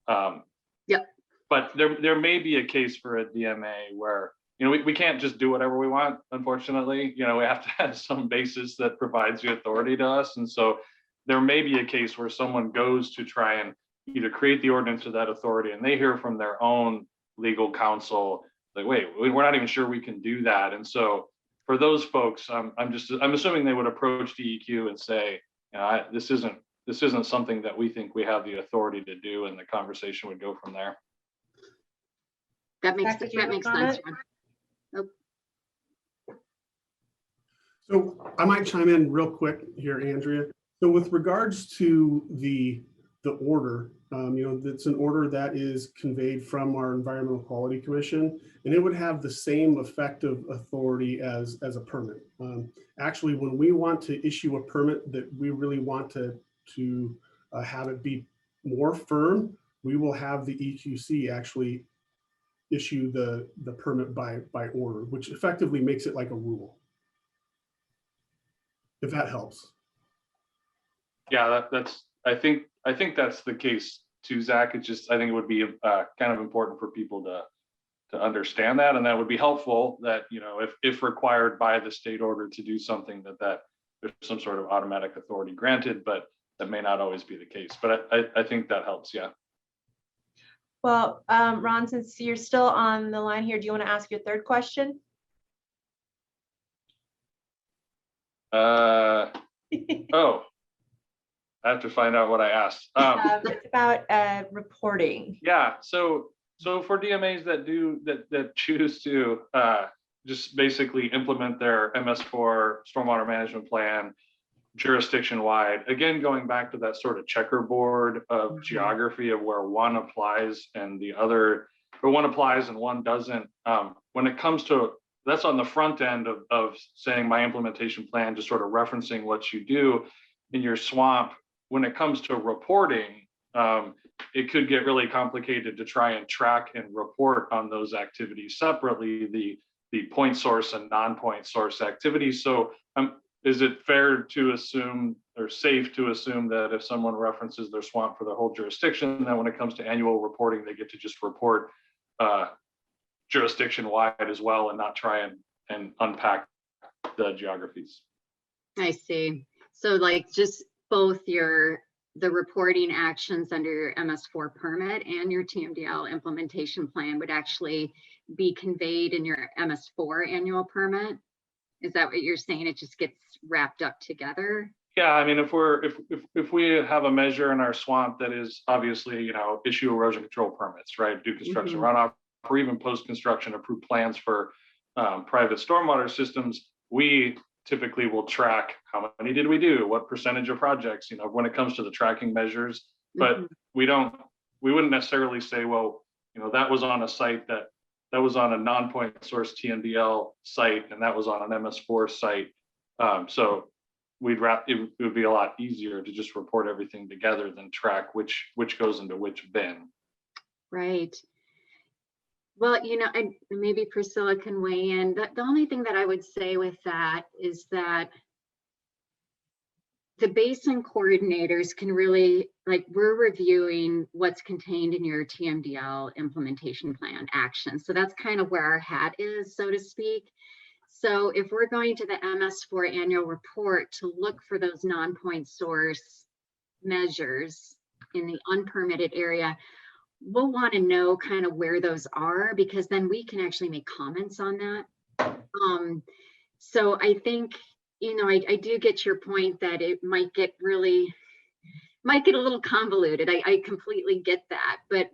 Yep. But there may be a case for a DMA where, you know, we can't just do whatever we want, unfortunately. You know, we have to have some basis that provides the authority to us. And so there may be a case where someone goes to try and either create the ordinance with that authority, and they hear from their own legal counsel, like, wait, we're not even sure we can do that. And so for those folks, I'm assuming they would approach DEQ and say, you know, this isn't something that we think we have the authority to do, and the conversation would go from there. That makes Zach, did you have a sense. comment? So I might chime in real quick here, Andrea. So with regards to the order, you know, it's an order that is conveyed from our Environmental Quality Commission, and it would have the same effective authority as a permit. Actually, when we want to issue a permit that we really want to have it be more firm, we will have the EQC actually issue the permit by order, which effectively makes it like a rule. If that helps. Yeah, I think that's the case too, Zach. It's just, I think it would be kind of important for people to understand that, and that would be helpful, that, you know, if required by the state order to do something, that there's some sort of automatic authority granted, but that may not always be the case. But I think that helps. Yeah. Well, Ron, since you're still on the line here, do you want to ask your third question? Oh, I have to find out what I asked. It's about reporting. Yeah, so for DMAs that choose to just basically implement their MS4 stormwater management plan jurisdiction-wide, again, going back to that sort of checkerboard of geography of where one applies and the other, or one applies and one doesn't. When it comes to, that's on the front end of saying my implementation plan, just sort of referencing what you do in your swamp. When it comes to reporting, it could get really complicated to try and track and report on those activities separately, the point source and non-point source activities. So is it fair to assume, or safe to assume, that if someone references their swamp for the whole jurisdiction, that when it comes to annual reporting, they get to just report jurisdiction-wide as well, and not try and unpack the geographies? I see. So like just both the reporting actions under your MS4 permit and your TMDL implementation plan would actually be conveyed in your MS4 annual permit? Is that what you're saying? It just gets wrapped up together? Yeah, I mean, if we have a measure in our swamp that is obviously, you know, issue erosion control permits, right? Do construction runoff, or even post-construction approved plans for private stormwater systems, we typically will track how many did we do, what percentage of projects, you know, when it comes to the tracking measures. But we wouldn't necessarily say, well, you know, that was on a site that was on a non-point source TMDL site, and that was on an MS4 site. So it would be a lot easier to just report everything together than track which goes into which bin. Right. Well, you know, and maybe Priscilla can weigh in. The only thing that I would say with that is that the basin coordinators can really, like, we're reviewing what's contained in your TMDL implementation plan action. So that's kind of where our hat is, so to speak. So if we're going to the MS4 annual report to look for those non-point source measures in the unpermitted area, we'll want to know kind of where those are, because then we can actually make comments on that. So I think, you know, I do get your point that it might get a little convoluted. I completely get that, but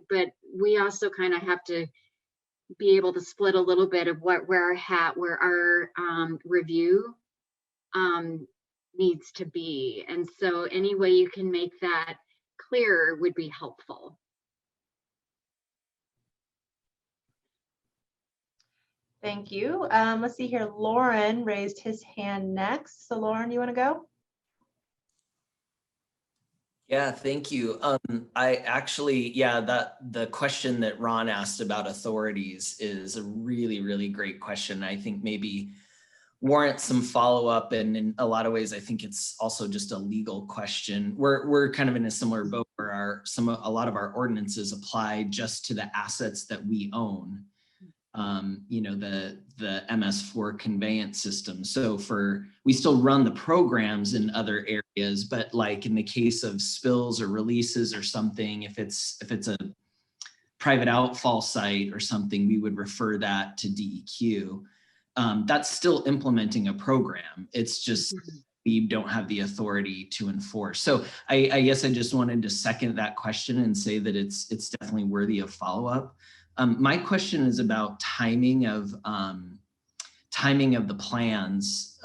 we also kind of have to be able to split a little bit of where our review needs to be. And so any way you can make that clearer would be helpful. Thank you. Let's see here. Lauren raised his hand next. So Lauren, you want to go? Yeah, thank you. I actually, the question that Ron asked about authorities is a really, really great question. I think maybe warrants some follow-up, and in a lot of ways, I think it's also just a legal question. We're kind of in a similar boat where a lot of our ordinances apply just to the assets that we own. You know, the MS4 conveyance system. So we still run the programs in other areas, but like in the case of spills or releases or something, if it's a private outfall site or something, we would refer that to DEQ. That's still implementing a program. It's just we don't have the authority to enforce. So I guess I just wanted to second that question and say that it's definitely worthy of follow-up. My question is about timing of the plans.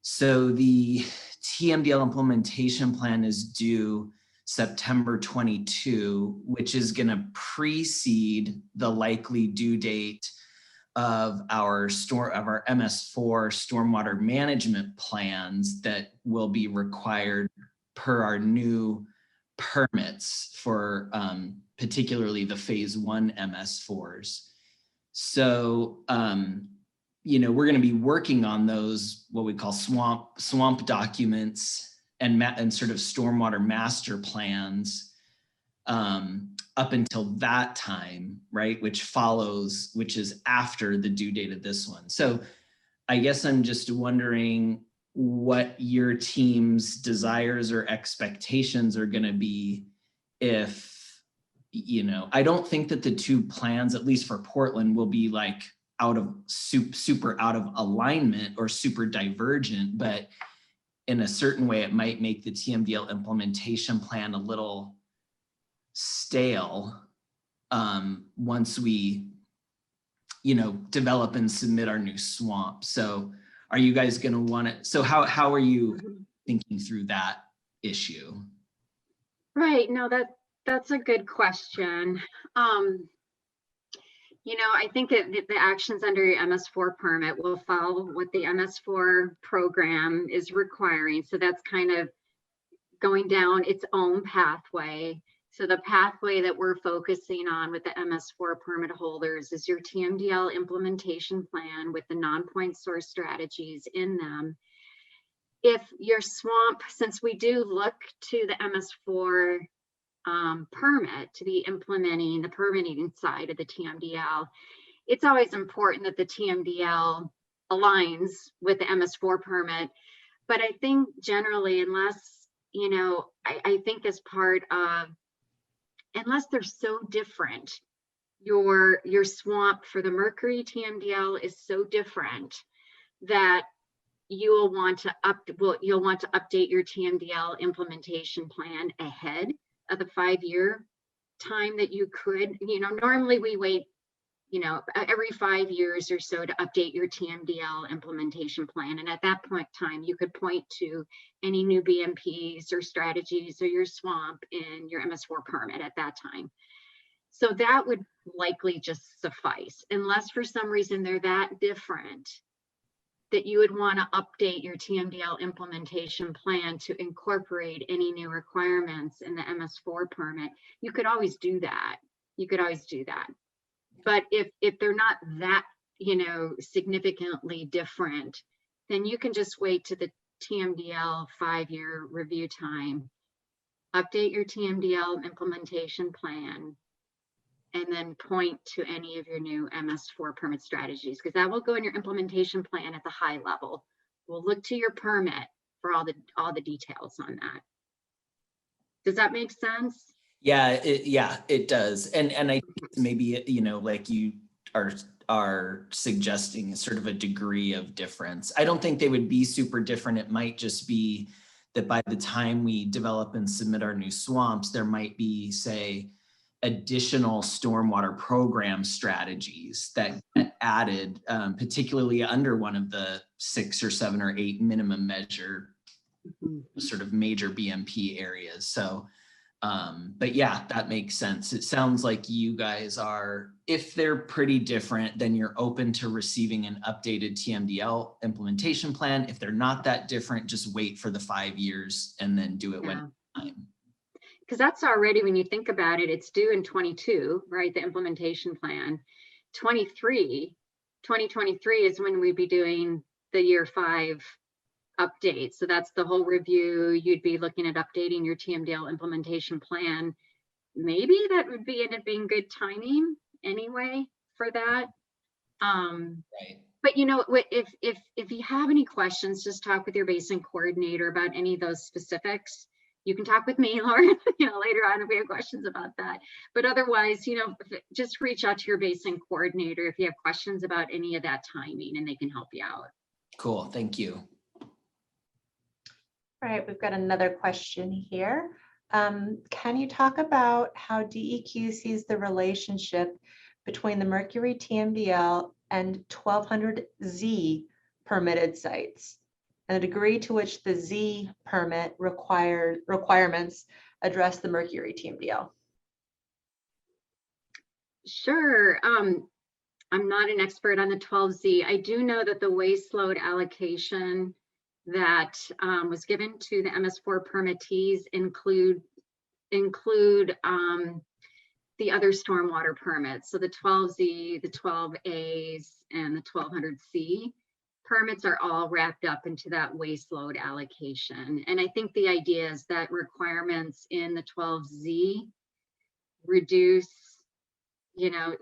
So the TMDL implementation plan is due September 22, which is going to precede the likely due date of our MS4 stormwater management plans that will be required per our new permits for particularly the phase 1 MS4s. So, you know, we're going to be working on those, what we call swamp documents and sort of stormwater master plans up until that time, right? Which is after the due date of this one. So I guess I'm just wondering what your team's desires or expectations are going to be if, you know, I don't think that the two plans, at least for Portland, will be like super out of alignment or super divergent, but in a certain way, it might make the TMDL implementation plan a little stale once we, you know, develop and submit our new swamp. So are you guys going to want it? So how are you thinking through that issue? Right. No, that's a good question. You know, I think the actions under your MS4 permit will follow what the MS4 program is requiring. So that's kind of going down its own pathway. So the pathway that we're focusing on with the MS4 permit holders is your TMDL implementation plan with the non-point source strategies in them. If your swamp, since we do look to the MS4 permit to be implementing the permitting side of the TMDL, it's always important that the TMDL aligns with the MS4 permit. But I think generally, unless, you know, I think as part of, unless they're so different, your swamp for the Mercury TMDL is so different that you'll want to update your TMDL implementation plan ahead of the 5-year time that you could. You know, normally we wait, you know, every 5 years or so to update your TMDL implementation plan. And at that point in time, you could point to any new BMPs or strategies or your swamp in your MS4 permit at that time. So that would likely just suffice, unless for some reason they're that different that you would want to update your TMDL implementation plan to incorporate any new requirements in the MS4 permit. You could always do that. But if they're not that, you know, significantly different, then you can just wait to the TMDL 5-year review time, update your TMDL implementation plan, and then point to any of your new MS4 permit strategies, because that will go in your implementation plan at the high level. We'll look to your permit for all the details on that. Does that make sense? Yeah, it does. And I think maybe, you know, like you are suggesting sort of a degree of difference. I don't think they would be super different. It might just be that by the time we develop and submit our new swamps, there might be, say, additional stormwater program strategies that get added, particularly under one of the 6 or 7 or 8 minimum measure sort of major BMP areas. So, but yeah, that makes sense. It sounds like you guys are, if they're pretty different, then you're open to receiving an updated TMDL implementation plan. If they're not that different, just wait for the 5 years and then do it when it's time. Because that's already, when you think about it, it's due in 22, right? The implementation plan. 2023 is when we'd be doing the year 5 update. So that's the whole review. You'd be looking at updating your TMDL implementation plan. Maybe that would be end up being good timing anyway for that. Right. But you know, if you have any questions, just talk with your basin coordinator about any of those specifics. You can talk with me, Lauren, you know, later on if we have questions about that. But otherwise, you know, just reach out to your basin coordinator if you have questions about any of that timing, and they can help you out. Cool, thank you. All right, we've got another question here. Can you talk about how DEQ sees the relationship between the Mercury TMDL and 1200Z permitted sites, and the degree to which the Z permit requirements address the Mercury TMDL? Sure. I'm not an expert on the 12Z. I do know that the waste load allocation that was given to the MS4 permittees include the other stormwater permits. So the 12Z, the 12As, and the 1200C permits are all wrapped up into that waste load allocation. And I think the idea is that requirements in the 12Z reduce, you know,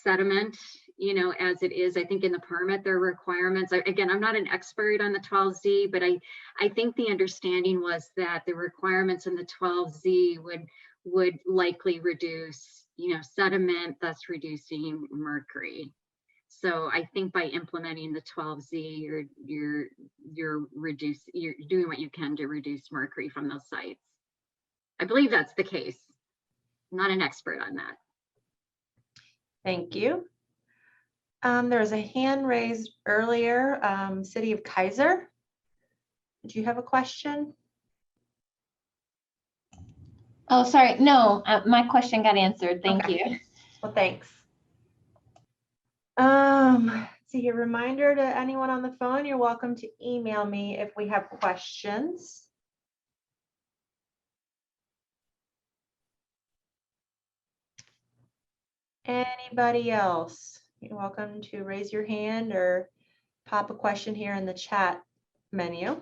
sediment, you know, as it is. I think in the permit, there are requirements. Again, I'm not an expert on the 12Z, but I think the understanding was that the requirements in the 12Z would likely reduce, you know, sediment, thus reducing mercury. So I think by implementing the 12Z, you're doing what you can to reduce mercury from those sites. I believe that's the case. I'm not an expert on that. Thank you. There was a hand raised earlier, City of Kaiser. Did you have a question? Oh, sorry. No, my question got answered. Thank Okay. you. Well, thanks. See, a reminder to anyone on the phone, you're welcome to email me if we have questions. Anybody else? You're welcome to raise your hand or pop a question here in the chat menu.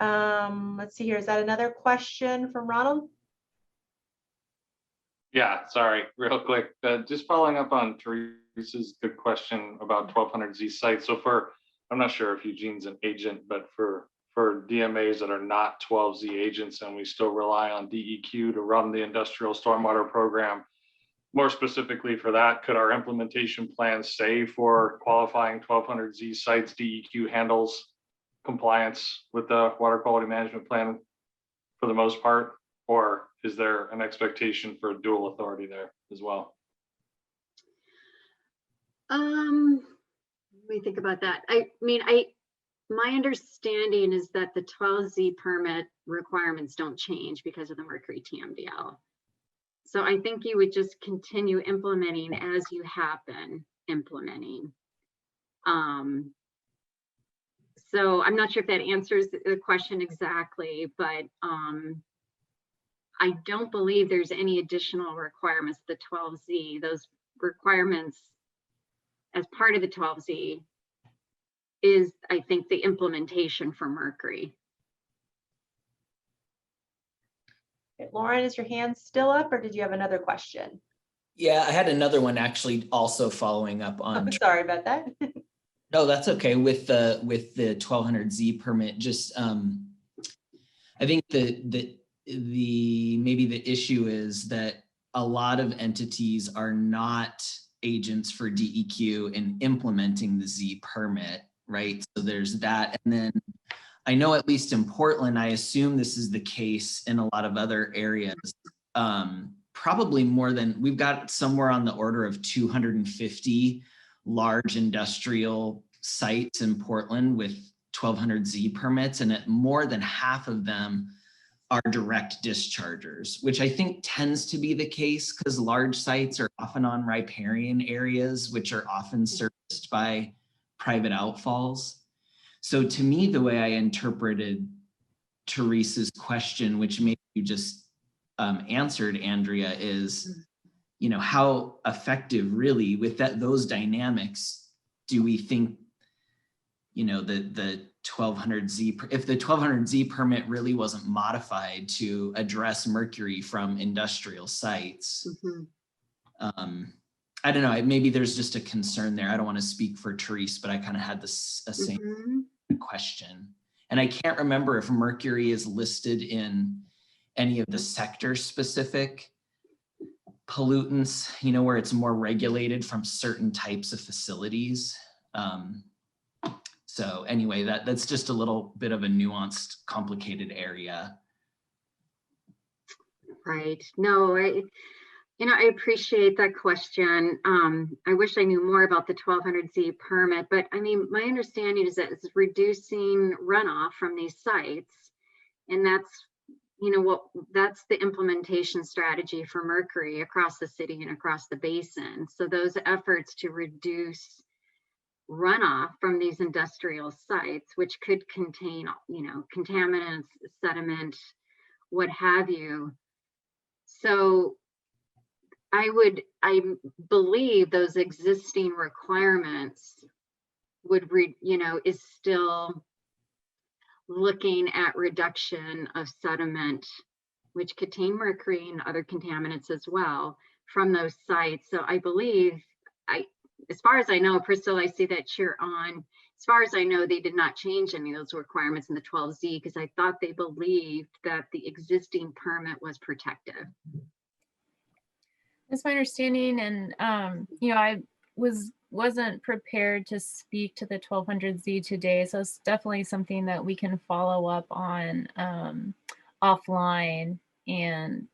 Let's see here. Is that another question from Ronald? Yeah, sorry, real quick. Just following up on Teresa's good question about 1200Z sites. So I'm not sure if Eugene's an agent, but for DMAs that are not 12Z agents and we still rely on DEQ to run the industrial stormwater program, more specifically for that, could our implementation plan say for qualifying 1200Z sites, DEQ handles compliance with the water quality management plan for the most part? Or is there an expectation for dual authority there as well? Let me think about that. I mean, my understanding is that the 12Z permit requirements don't change because of the Mercury TMDL. So I think you would just continue implementing as you have been implementing. So I'm not sure if that answers the question exactly, but I don't believe there's any additional requirements, the 12Z. Those requirements as part of the 12Z is, I think, the implementation for Mercury. Lauren, is your hand still up or did you have another question? Yeah, I had another one actually also following up on. I'm sorry about that. No, that's okay. With the 1200Z permit, just I think the maybe the issue is that a lot of entities are not agents for DEQ in implementing the Z permit, right? So there's that. And then I know at least in Portland, I assume this is the case in a lot of other areas. Probably more than, we've got somewhere on the order of 250 large industrial sites in Portland with 1200Z permits, and at more than half of them are direct dischargers, which I think tends to be the case because large sites are often on riparian areas, which are often serviced by private outfalls. So to me, the way I interpreted Teresa's question, which maybe you just answered, Andrea, is, you know, how effective really with those dynamics do we think, you know, the 1200Z, if the 1200Z permit really wasn't modified to address mercury from industrial sites, I don't know, maybe there's just a concern there. I don't want to speak for Teresa, but I kind of had this same question. And I can't remember if mercury is listed in any of the sector specific pollutants, you know, where it's more regulated from certain types of facilities. So anyway, that's just a little bit of a nuanced, complicated area. Right. No, I appreciate that question. I wish I knew more about the 1200Z permit, but I mean, my understanding is that it's reducing runoff from these sites. And that's, you know, that's the implementation strategy for Mercury across the city and across the basin. So those efforts to reduce runoff from these industrial sites, which could contain, you know, contaminants, sediment, what have you. So I believe those existing requirements would is still looking at reduction of sediment, which contain mercury and other contaminants as well from those sites. So I believe, as far as I know, Priscilla, I see that you're on. As far as I know, they did not change any of those requirements in the 12Z because I thought they believed that the existing permit was protective. That's my understanding, and you know, I wasn't prepared to speak to the 1200Z today, so it's definitely something that we can follow up on offline and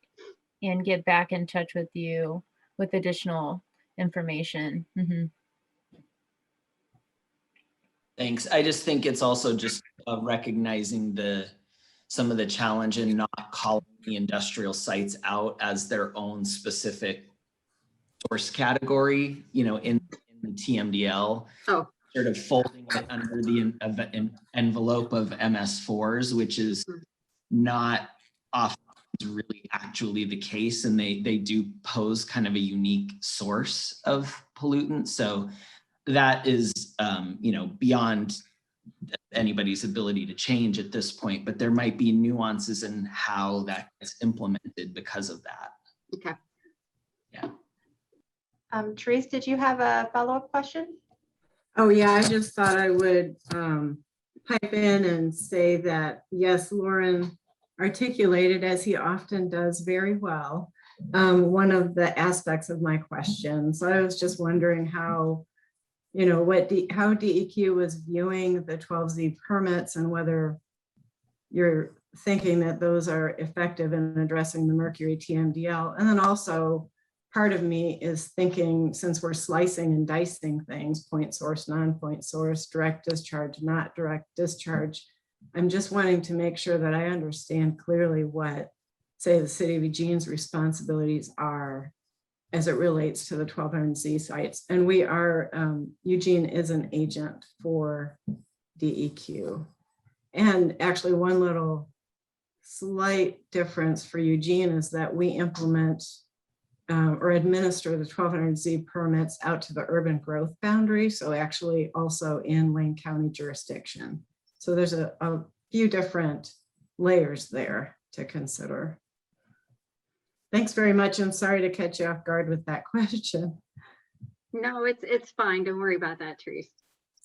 get back in touch with you with additional information. Thanks. I just think it's also just recognizing some of the challenge in not calling the industrial sites out as their own specific source category, you know, in the TMDL, sort of folding it under the envelope of MS4s, which is not often really actually the case. And they do pose kind of a unique source of pollutants. So that is, you know, beyond anybody's ability to change at this point, but there might be nuances in how that gets implemented because of that. Okay. Yeah. Therese, did you have a follow-up question? Oh yeah, I just thought I would pipe in and say that, yes, Lauren articulated, as he often does, very well, one of the aspects of my question. So I was just wondering how, you know, how DEQ was viewing the 12Z permits and whether you're thinking that those are effective in addressing the mercury TMDL. And then also part of me is thinking, since we're slicing and dicing things, point source, non-point source, direct discharge, not direct discharge, I'm just wanting to make sure that I understand clearly what, say, the city of Eugene's responsibilities are as it relates to the 1200Z sites. And we are, Eugene is an agent for DEQ. And actually one little slight difference for Eugene is that we implement or administer the 1200Z permits out to the urban growth boundary. So actually also in Wayne County jurisdiction. So there's a few different layers there to consider. Thanks very much. I'm sorry to catch you off guard with that question. No, it's fine. Don't worry about that, Therese.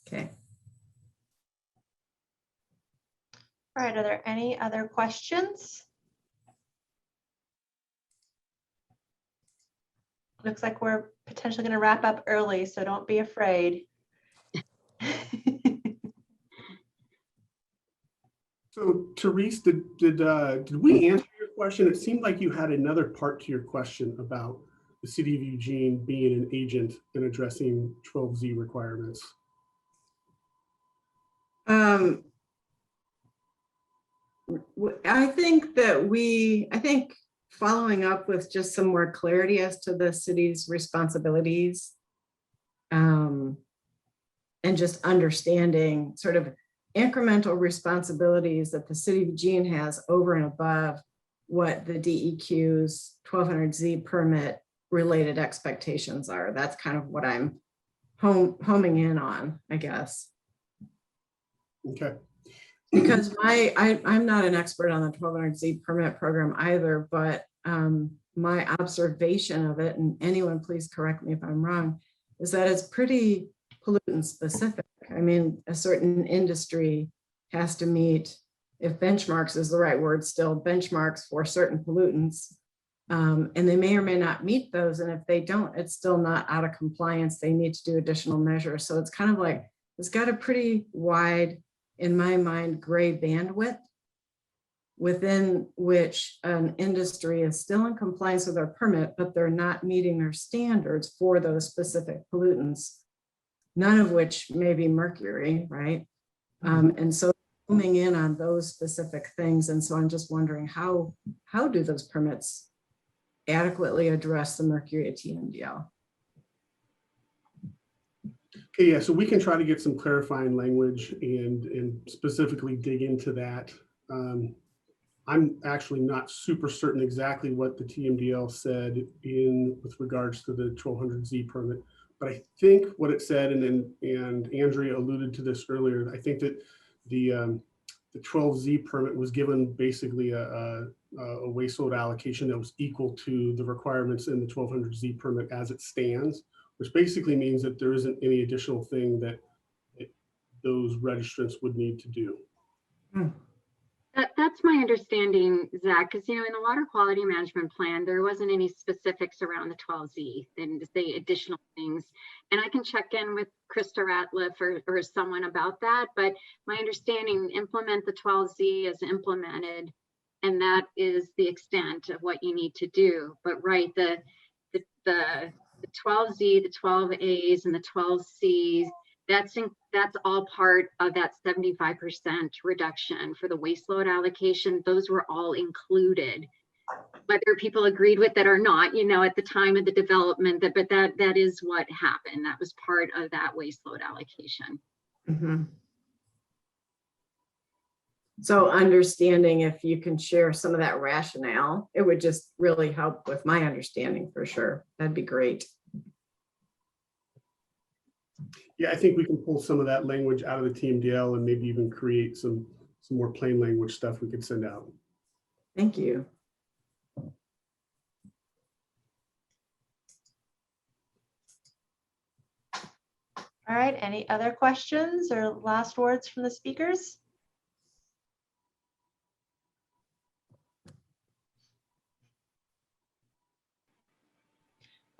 Okay. All right, are there any other questions? Looks like we're potentially going to wrap up early, so don't be afraid. So Therese, did we answer your question? It seemed like you had another part to your question about the city of Eugene being an agent in addressing 12Z requirements. I think following up with just some more clarity as to the city's responsibilities, and just understanding sort of incremental responsibilities that the city of Eugene has over and above what the DEQ's 1200Z permit related expectations are. That's kind of what I'm homing in on, I guess. Okay. Because I'm not an expert on the 1200Z permit program either, but my observation of it, and anyone please correct me if I'm wrong, is that it's pretty pollutant specific. I mean, a certain industry has to meet, if benchmarks is the right word, still benchmarks for certain pollutants, and they may or may not meet those. And if they don't, it's still not out of compliance. They need to do additional measures. So it's kind of like, it's got a pretty wide, in my mind, gray bandwidth within which an industry is still in compliance with their permit, but they're not meeting their standards for those specific pollutants, none of which may be mercury, right? And so zooming in on those specific things. And so I'm just wondering how do those permits adequately address the mercury at TMDL? Okay, yeah, so we can try to get some clarifying language and specifically dig into that. I'm actually not super certain exactly what the TMDL said with regards to the 1200Z permit, but I think what it said, and Andrea alluded to this earlier, I think that the 12Z permit was given basically a waste load allocation that was equal to the requirements in the 1200Z permit as it stands, which basically means that there isn't any additional thing that those registrants would need to do. That's my understanding, Zach, because, in the water quality management plan, there wasn't any specifics around the 12Z and say additional things. And I can check in with Krista Ratliff or someone about that. But my understanding, implement the 12Z as implemented, and that is the extent of what you need to do. But right, the 12Z, the 12As, and the 12Cs, that's all part of that 75% reduction for the waste load allocation. Those were all included, whether people agreed with it or not, at the time of the development, but that is what happened. That was part of that waste load allocation. Mm-hmm. So understanding, if you can share some of that rationale, it would just really help with my understanding for sure. That'd be great. Yeah, I think we can pull some of that language out of the TMDL and maybe even create some more plain language stuff we could send out. Thank you. All right, any other questions or last words from the speakers?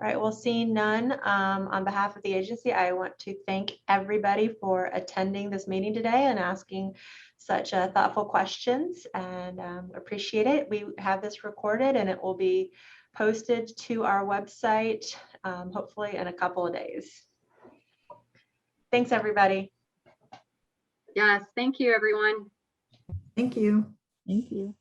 All right, well, seeing none, on behalf of the agency, I want to thank everybody for attending this meeting today and asking such thoughtful questions, and appreciate it. We have this recorded and it will be posted to our website, hopefully in a couple of days. Thanks, everybody. Yes, thank you, everyone. Thank you. Thank you.